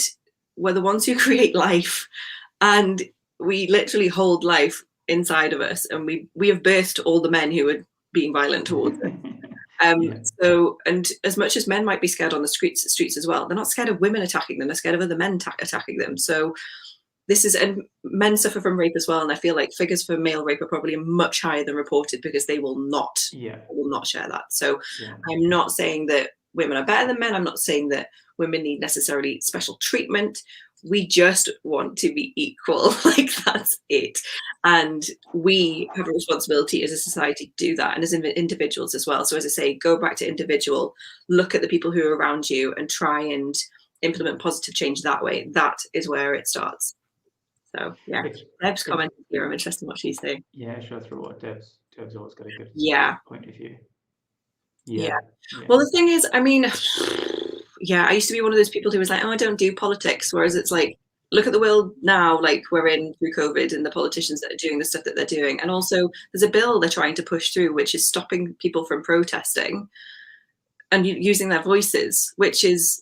we're the ones who create life, and we literally hold life inside of us. And we have birthed all the men who are being violent towards us. So, and as much as men might be scared on the streets as well, they're not scared of women attacking them, they're scared of other men attacking them. So this is, and men suffer from rape as well, and I feel like figures for male rape are probably much higher than reported because they will not share that. So I'm not saying that women are better than men. I'm not saying that women need necessarily special treatment. We just want to be equal. Like, that's it. And we have a responsibility as a society to do that, and as individuals as well. So as I say, go back to individual, look at the people who are around you and try and implement positive change that way. That is where it starts. So yeah, Deb's commenting here. I'm interested in what she's saying. Yeah, sure. Through what Deb's always got a good point of view. Yeah. Well, the thing is, I mean, I used to be one of those people who was like, oh, I don't do politics. Whereas it's like, look at the world now, like we're in through COVID, and the politicians that are doing the stuff that they're doing. And also there's a bill they're trying to push through, which is stopping people from protesting and using their voices, which is,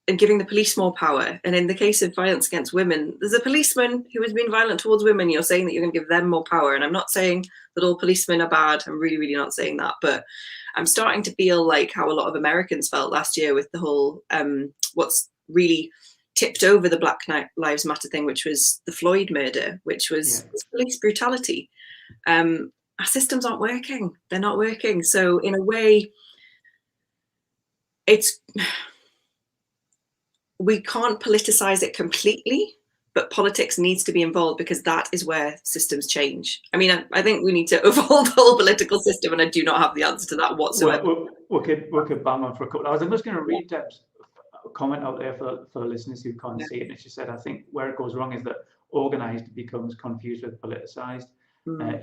and giving the police more power. And in the case of violence against women, there's a policeman who has been violent towards women. You're saying that you're going to give them more power. And I'm not saying that all policemen are bad. I'm really, really not saying that. But I'm starting to feel like how a lot of Americans felt last year with the whole, what's really tipped over the Black Lives Matter thing, which was the Floyd murder, which was police brutality. Our systems aren't working. They're not working. So in a way, we can't politicize it completely, but politics needs to be involved because that is where systems change. I mean, I think we need to evolve the whole political system, and I do not have the answer to that whatsoever. Well, we could bang on for a couple of hours. I'm just going to read Deb's comment out there for the listeners who can't see it. And she said, I think where it goes wrong is that organised becomes confused with politicised.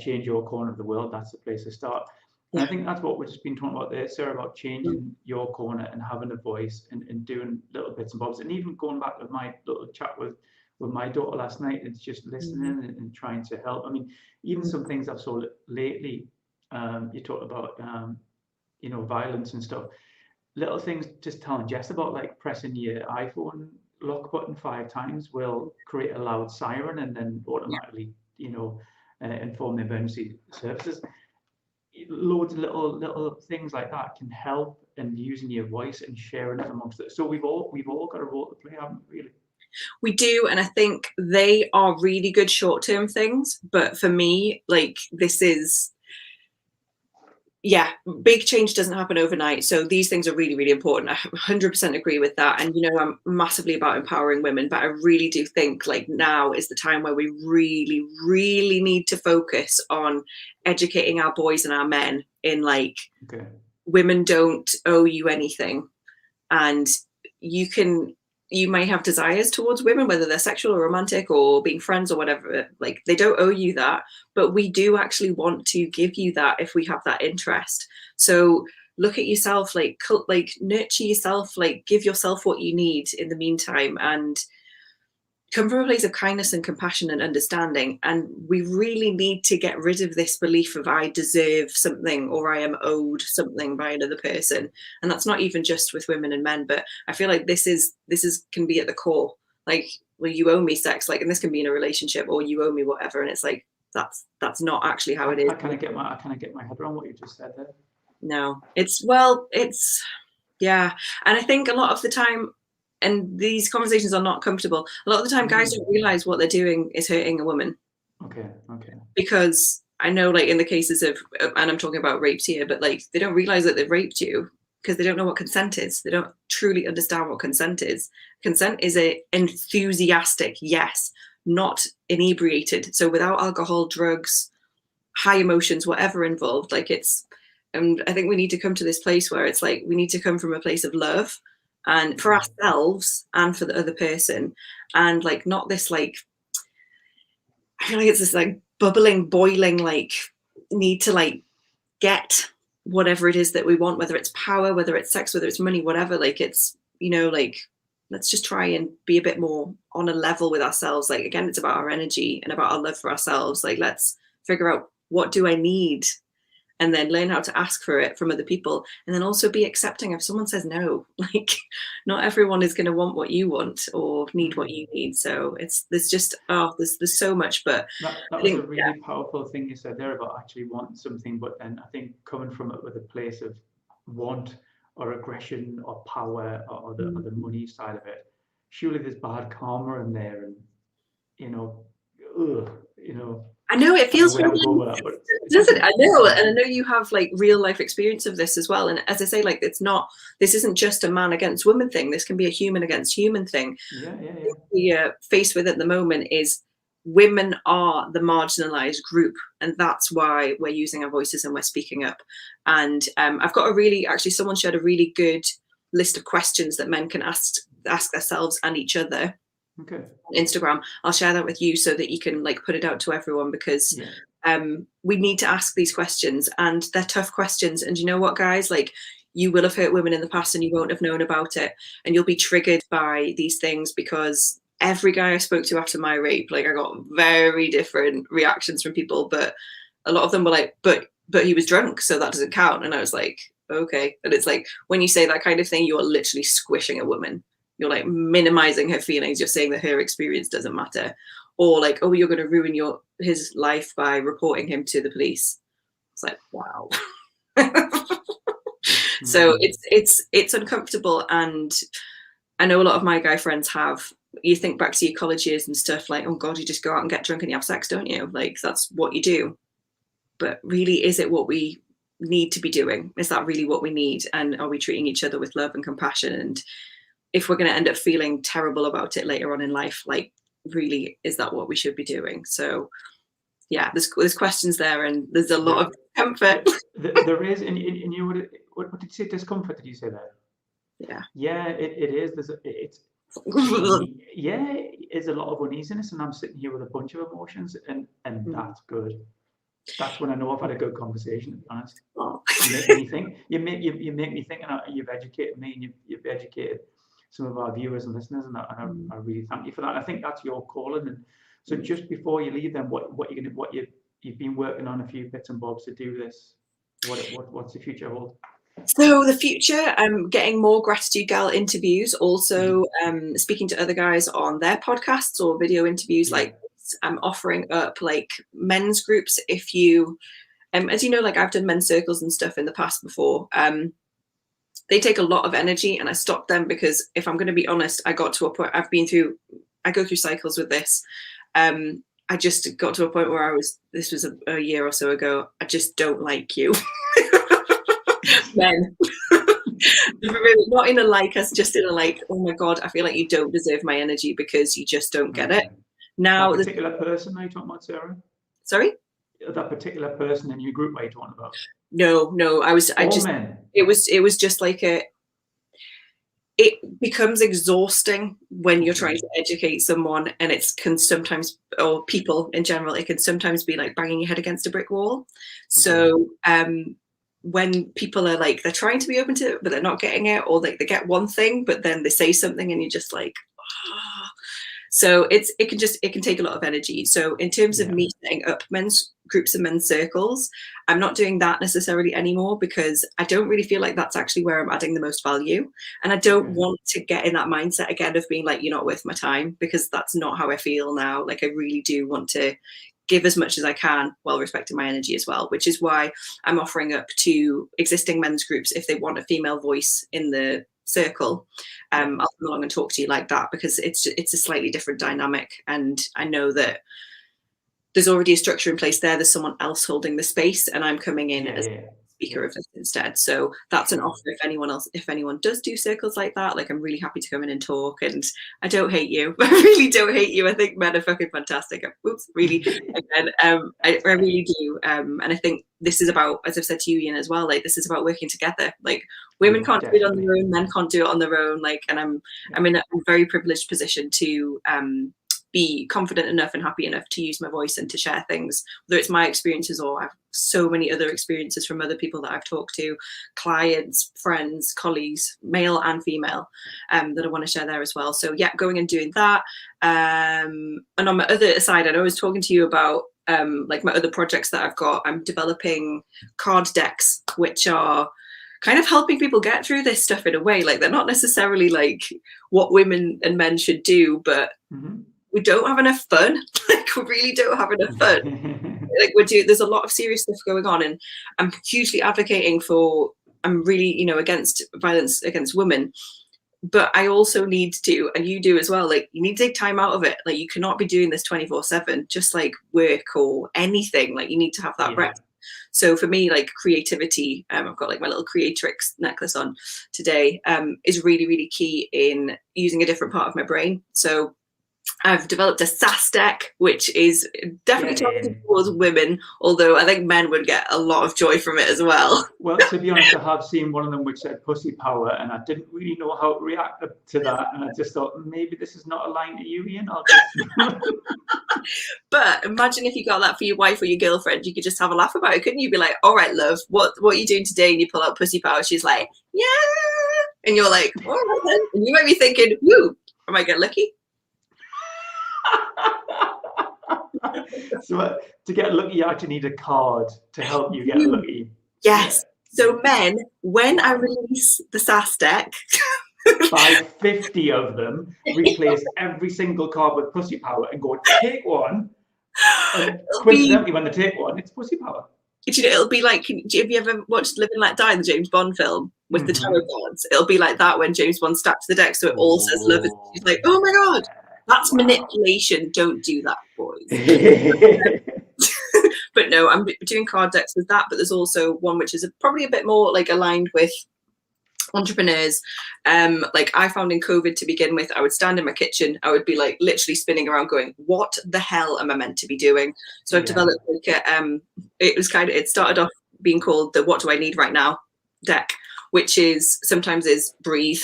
Change your corner of the world, that's the place to start. And I think that's what we've just been talking about there, Sarah, about changing your corner and having a voice and doing little bits and bobs. And even going back to my little chat with my daughter last night, it's just listening and trying to help. I mean, even some things I've saw lately, you talk about, violence and stuff. Little things, just telling Jess about, like pressing your iPhone lock button 5 times will create a loud siren and then automatically, inform the emergency services. Loads of little things like that can help, and using your voice and sharing it amongst it. So we've all got a role to play, haven't we, really? We do, and I think they are really good short-term things. But for me, like, this is, big change doesn't happen overnight. So these things are really, really important. I 100% agree with that. And, I'm massively about empowering women, but I really do think like now is the time where we really, really need to focus on educating our boys and our men in like, women don't owe you anything. And you may have desires towards women, whether they're sexual or romantic or being friends or whatever, like they don't owe you that, but we do actually want to give you that if we have that interest. So look at yourself, like nurture yourself, like give yourself what you need in the meantime, and come from a place of kindness and compassion and understanding. And we really need to get rid of this belief of I deserve something or I am owed something by another person. And that's not even just with women and men, but I feel like this can be at the core. Like, well, you owe me sex, like, and this can be in a relationship, or you owe me whatever. And it's like, that's not actually how it is. I kind of get my head around what you just said there. No, and I think a lot of the time, and these conversations are not comfortable, a lot of the time guys don't realize what they're doing is hurting a woman. Okay. Because I know, like, in the cases of, and I'm talking about rapes here, but like they don't realize that they've raped you because they don't know what consent is. They don't truly understand what consent is. Consent is a enthusiastic yes, not inebriated. So without alcohol, drugs, high emotions, whatever involved, like and I think we need to come to this place where it's like we need to come from a place of love, and for ourselves and for the other person, and like not this, like, I feel like it's this like bubbling, boiling, like need to like get whatever it is that we want, whether it's power, whether it's sex, whether it's money, whatever. Like it's, like, let's just try and be a bit more on a level with ourselves. Like, again, it's about our energy and about our love for ourselves. Like, let's figure out, what do I need? And then learn how to ask for it from other people. And then also be accepting if someone says no. Like, not everyone is going to want what you want or need what you need. So there's so much. But that was a really powerful thing you said there about actually wanting something, but then I think coming from it with a place of want or aggression or power or the money side of it, surely there's bad karma in there, and I know it I don't know feels where I'm really, going with that, but doesn't it? I know, and I know you have like real life experience of this as well. And as I say, like this isn't just a man against woman thing. This can be a human against human thing. yeah. We are faced with at the moment is women are the marginalized group, and that's why we're using our voices and we're speaking up. And I've got someone shared a really good list of questions that men can ask themselves and each other. Okay. Instagram. I'll share that with you so that you can like put it out to everyone, because we need to ask these questions, and they're tough questions. And you know what, guys, like, you will have hurt women in the past and you won't have known about it, and you'll be triggered by these things, because every guy I spoke to after my rape, like, I got very different reactions from people, but a lot of them were like, but he was drunk, so that doesn't count. And I was like, okay. And it's like, when you say that kind of thing, you are literally squishing a woman. You're like minimizing her feelings. You're saying that her experience doesn't matter, or like, oh, you're going to ruin his life by reporting him to the police. It's like, wow. So it's uncomfortable, and I know a lot of my guy friends have. You think back to your college years and stuff, like, oh God, you just go out and get drunk and you have sex, don't you? Like, that's what you do. But really, is it what we need to be doing? Is that really what we need? And are we treating each other with love and compassion? And if we're going to end up feeling terrible about it later on in life, like, really, is that what we should be doing? So yeah, there's questions there, and there's a lot of comfort. There is, and you what did you say? Discomfort? Did you say that? Yeah, it is. It's a lot of uneasiness, and I'm sitting here with a bunch of emotions, and that's good. That's when I know I've had a good conversation, to be honest. You make me think. You make me think, and you've educated me, and you've educated some of our viewers and listeners, and I really thank you for that. I think that's your calling. And so, just before you leave, then you've been working on a few bits and bobs to do this. What's the future hold? So the future, I'm getting more Gratitude Gal interviews, also speaking to other guys on their podcasts or video interviews. Like, I'm offering up like men's groups. If you, as you know, like, I've done men's circles and stuff in the past before. They take a lot of energy, and I stopped them because, if I'm going to be honest, I got to a point, I go through cycles with this. I just got to a point where this was a year or so ago, I just don't like you. Men. Not in a like us, just in a like, oh my God, I feel like you don't deserve my energy because you just don't get it. Now, that particular person are you talking about, Sarah? Sorry? That particular person in your group are you talking about? No, it was just like it becomes exhausting when you're trying to educate someone, and can sometimes, or people in general, it can sometimes be like banging your head against a brick wall. So when people are like, they're trying to be open to it, but they're not getting it, or they get one thing, but then they say something and you're just like, oh. So it can take a lot of energy. So in terms of me setting up men's groups and men's circles, I'm not doing that necessarily anymore, because I don't really feel like that's actually where I'm adding the most value. And I don't want to get in that mindset again of being like, you're not worth my time, because that's not how I feel now. Like, I really do want to give as much as I can while respecting my energy as well, which is why I'm offering up to existing men's groups, if they want a female voice in the circle, I'll come along and talk to you like that, because it's a slightly different dynamic. And I know that there's already a structure in place there. There's someone else holding the space, and I'm coming in as a speaker of this instead. So that's an offer if anyone does do circles like that. Like, I'm really happy to come in and talk, and I don't hate you. I really don't hate you. I think men are fucking fantastic. Really. Again, I really do. And I think this is about, as I've said to you, Ian, as well, like, this is about working together. Like, women can't do it on their own, men can't do it on their own. Like, and I'm in a very privileged position to be confident enough and happy enough to use my voice and to share things, whether it's my experiences or I have so many other experiences from other people that I've talked to, clients, friends, colleagues, male and female, that I want to share there as well. So yeah, going and doing that. And on my other side, I know I was talking to you about like my other projects that I've got. I'm developing card decks, which are kind of helping people get through this stuff in a way. Like, they're not necessarily like what women and men should do, but we don't have enough fun. Like, we really don't have enough fun. Like, there's a lot of serious stuff going on, and I'm hugely advocating for I'm really, against violence against women. But I also need to, and you do as well, like you need to take time out of it. Like you cannot be doing this 24/7, just like work or anything. Like you need to have that rest. So for me, like creativity, I've got like my little creatrix necklace on today, is really, really key in using a different part of my brain. So I've developed a SAS deck, which is definitely targeted towards women, although I think men would get a lot of joy from it as well. Well, to be honest, I have seen one of them which said pussy power, and I didn't really know how to react to that. And I just thought, maybe this is not aligned to you, Ian. But imagine if you got that for your wife or your girlfriend, you could just have a laugh about it, couldn't you? Be like, all right, love, what are you doing today? And you pull out pussy power. She's like, yeah. And you're like, all right then. And you might be thinking, woo, I might get lucky. So to get lucky, you actually need a card to help you get lucky. Yes. So men, when I release the SAS deck, buy 50 of them, replace every single card with pussy power, and go take one. And coincidentally, when they take one, it's pussy power. It'll be like, have you ever watched Live and Let Die, the James Bond film with the tarot cards? It'll be like that when James Bond stacks the deck, so it all says love. She's like, oh my god. That's manipulation. Don't do that, boys. But no, I'm doing card decks with that. But there's also one which is probably a bit more like aligned with entrepreneurs. Like I found in COVID to begin with, I would stand in my kitchen, I would be like literally spinning around going, what the hell am I meant to be doing? So I've developed like it started off being called the What Do I Need Right Now deck, which is sometimes is breathe,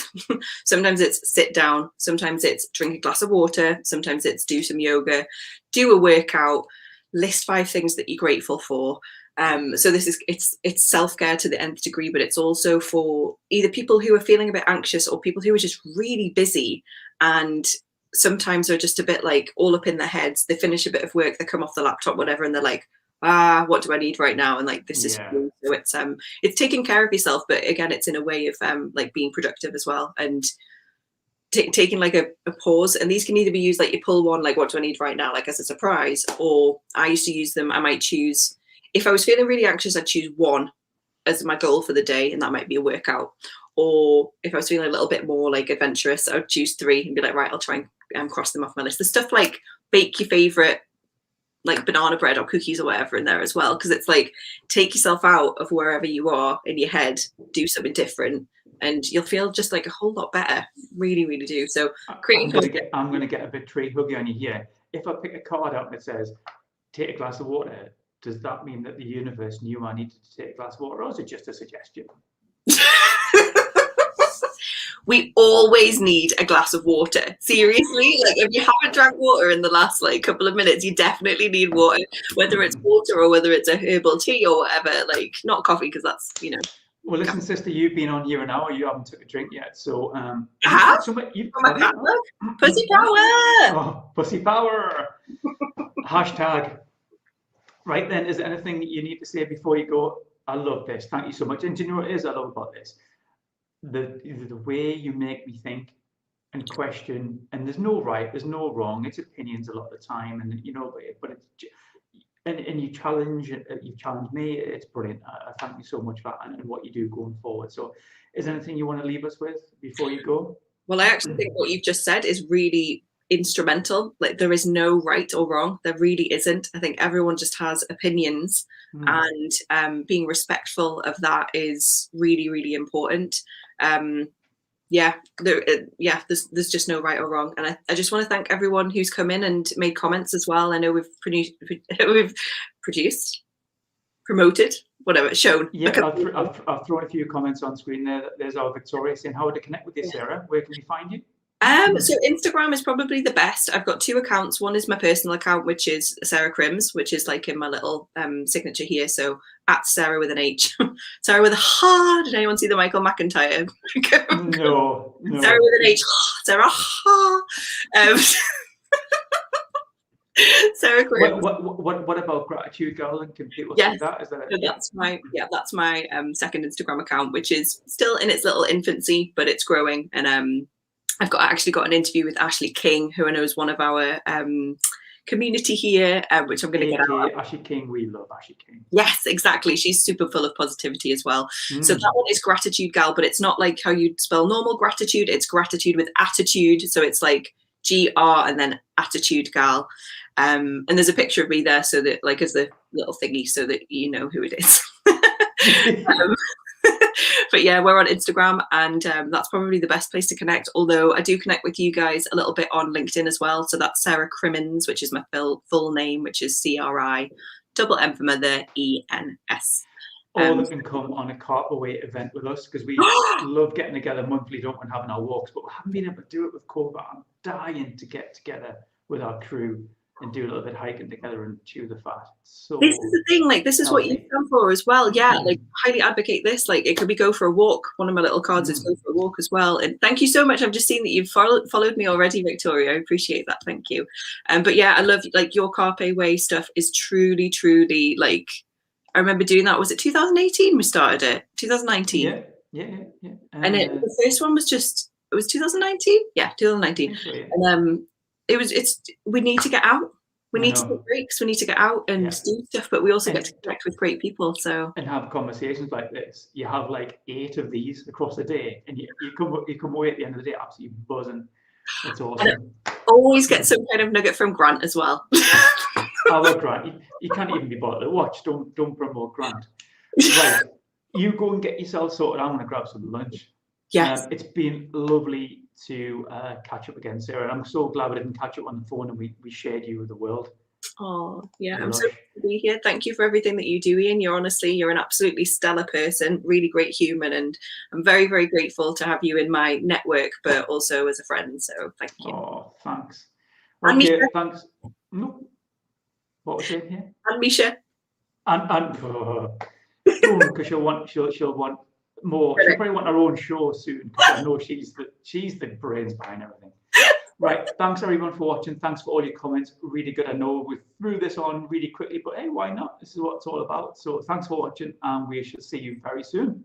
sometimes it's sit down, sometimes it's drink a glass of water, sometimes it's do some yoga, do a workout, list 5 things that you're grateful for. So this is it's self-care to the nth degree, but it's also for either people who are feeling a bit anxious or people who are just really busy and sometimes are just a bit like all up in their heads. They finish a bit of work, they come off the laptop, whatever, and they're like, what do I need right now? And like this is cool. So it's taking care of yourself, but again, it's in a way of like being productive as well and taking like a pause. And these can either be used like you pull one like what do I need right now, like as a surprise, or I used to use them. I might choose, if I was feeling really anxious, I'd choose one as my goal for the day, and that might be a workout. Or if I was feeling a little bit more like adventurous, I would choose 3 and be like, right, I'll try and cross them off my list. There's stuff like bake your favorite like banana bread or cookies or whatever in there as well, because it's like take yourself out of wherever you are in your head, do something different, and you'll feel just like a whole lot better. Really, really do. So I'm gonna get a bit tree huggy on you here. If I pick a card out and it says take a glass of water, does that mean that the universe knew I needed to take a glass of water, or is it just a suggestion? We always need a glass of water. Seriously, like if you haven't drank water in the last like couple of minutes, you definitely need water, whether it's water or whether it's a herbal tea or whatever, like not coffee, because that's, Well, listen, sister, you've been on here an hour, you haven't took a drink yet, so pussy power. Oh, pussy power. Hashtag. Right then, is there anything that you need to say before you go? I love this. Thank you so much. And do you know what it is I love about this? The way you make me think and question, and there's no right, there's no wrong. It's opinions a lot of the time, and but it's and you challenge me. It's brilliant. I thank you so much for that and what you do going forward. So, is there anything you want to leave us with before you go? Well, I actually think what you've just said is really instrumental. Like there is no right or wrong. There really isn't. I think everyone just has opinions, and being respectful of that is really, really important. There's just no right or wrong, and I just want to thank everyone who's come in and made comments as well. I know we've promoted, whatever, shown. Yeah, I've thrown a few comments on screen there. There's our Victoria saying how to connect with you, Sarah. Where can we find you? So Instagram is probably the best. I've got 2 accounts. One is my personal account, which is Sarah Crimmens, which is like in my little signature here. So at Sarah with an H, Sarah with a ha. Did anyone see the Michael McIntyre? No. Sarah with an H, Sarah ha. Sarah Crimmens. What about GRATTITUDE, girl? And can people see that? Is that that's my second Instagram account, which is still in its little infancy, but it's growing. And I've actually got an interview with Ashley King, who I know is one of our community here, which I'm going to get out. Ashley King, we love Ashley King. Yes, exactly. She's super full of positivity as well. So that one is Gratitude Gal, but it's not like how you'd spell normal gratitude. It's gratitude with attitude. So it's like GR and then attitude gal. And there's a picture of me there, so that like as the little thingy, so that you know who it is. But yeah, we're on Instagram, and that's probably the best place to connect. Although I do connect with you guys a little bit on LinkedIn as well. So that's Sarah Crimmens, which is my full name, which is CRI double M for mother ENS. Or they can come on a Carpaway event with us, because we love getting together monthly, don't we, and having our walks, but we haven't been able to do it with COVID. I'm dying to get together with our crew and do a little bit of hiking together and chew the fat. So this is the thing, like this is what you stand for as well. Yeah, like highly advocate this. Like it could be go for a walk. One of my little cards is go for a walk as well. And thank you so much. I've just seen that you've followed me already, Victoria. I appreciate that. Thank you. But yeah, I love like your Carpe Way stuff is truly, truly like, I remember doing that. Was it 2018 we started it? 2019? Yeah. And the first one was it was 2019? Yeah, 2019. So, yeah. And we need to get out. We need to take breaks. We need to get out and do stuff, but we also get to connect with great people. So and have conversations like this. You have like 8 of these across the day, and you come away at the end of the day absolutely buzzing. It's awesome. Always get some kind of nugget from Grant as well. I love Grant. You can't even be bothered to watch. Don't promote Grant. Right, you go and get yourself sorted. I'm going to grab some lunch. Yes. It's been lovely to catch up again, Sarah. I'm so glad we didn't catch up on the phone and we shared you with the world. Oh, yeah. I'm so happy to be here. Thank you for everything that you do, Ian. You're an absolutely stellar person, really great human. And I'm very, very grateful to have you in my network, but also as a friend. So thank you. Oh, thanks. And okay, Misha. Thanks. What was it here? And Misha. And because she'll want more. She'll probably want her own show soon, because I know she's the brains behind everything. Right, thanks everyone for watching. Thanks for all your comments. Really good. I know we threw this on really quickly, but hey, why not? This is what it's all about. So thanks for watching, and we shall see you very soon.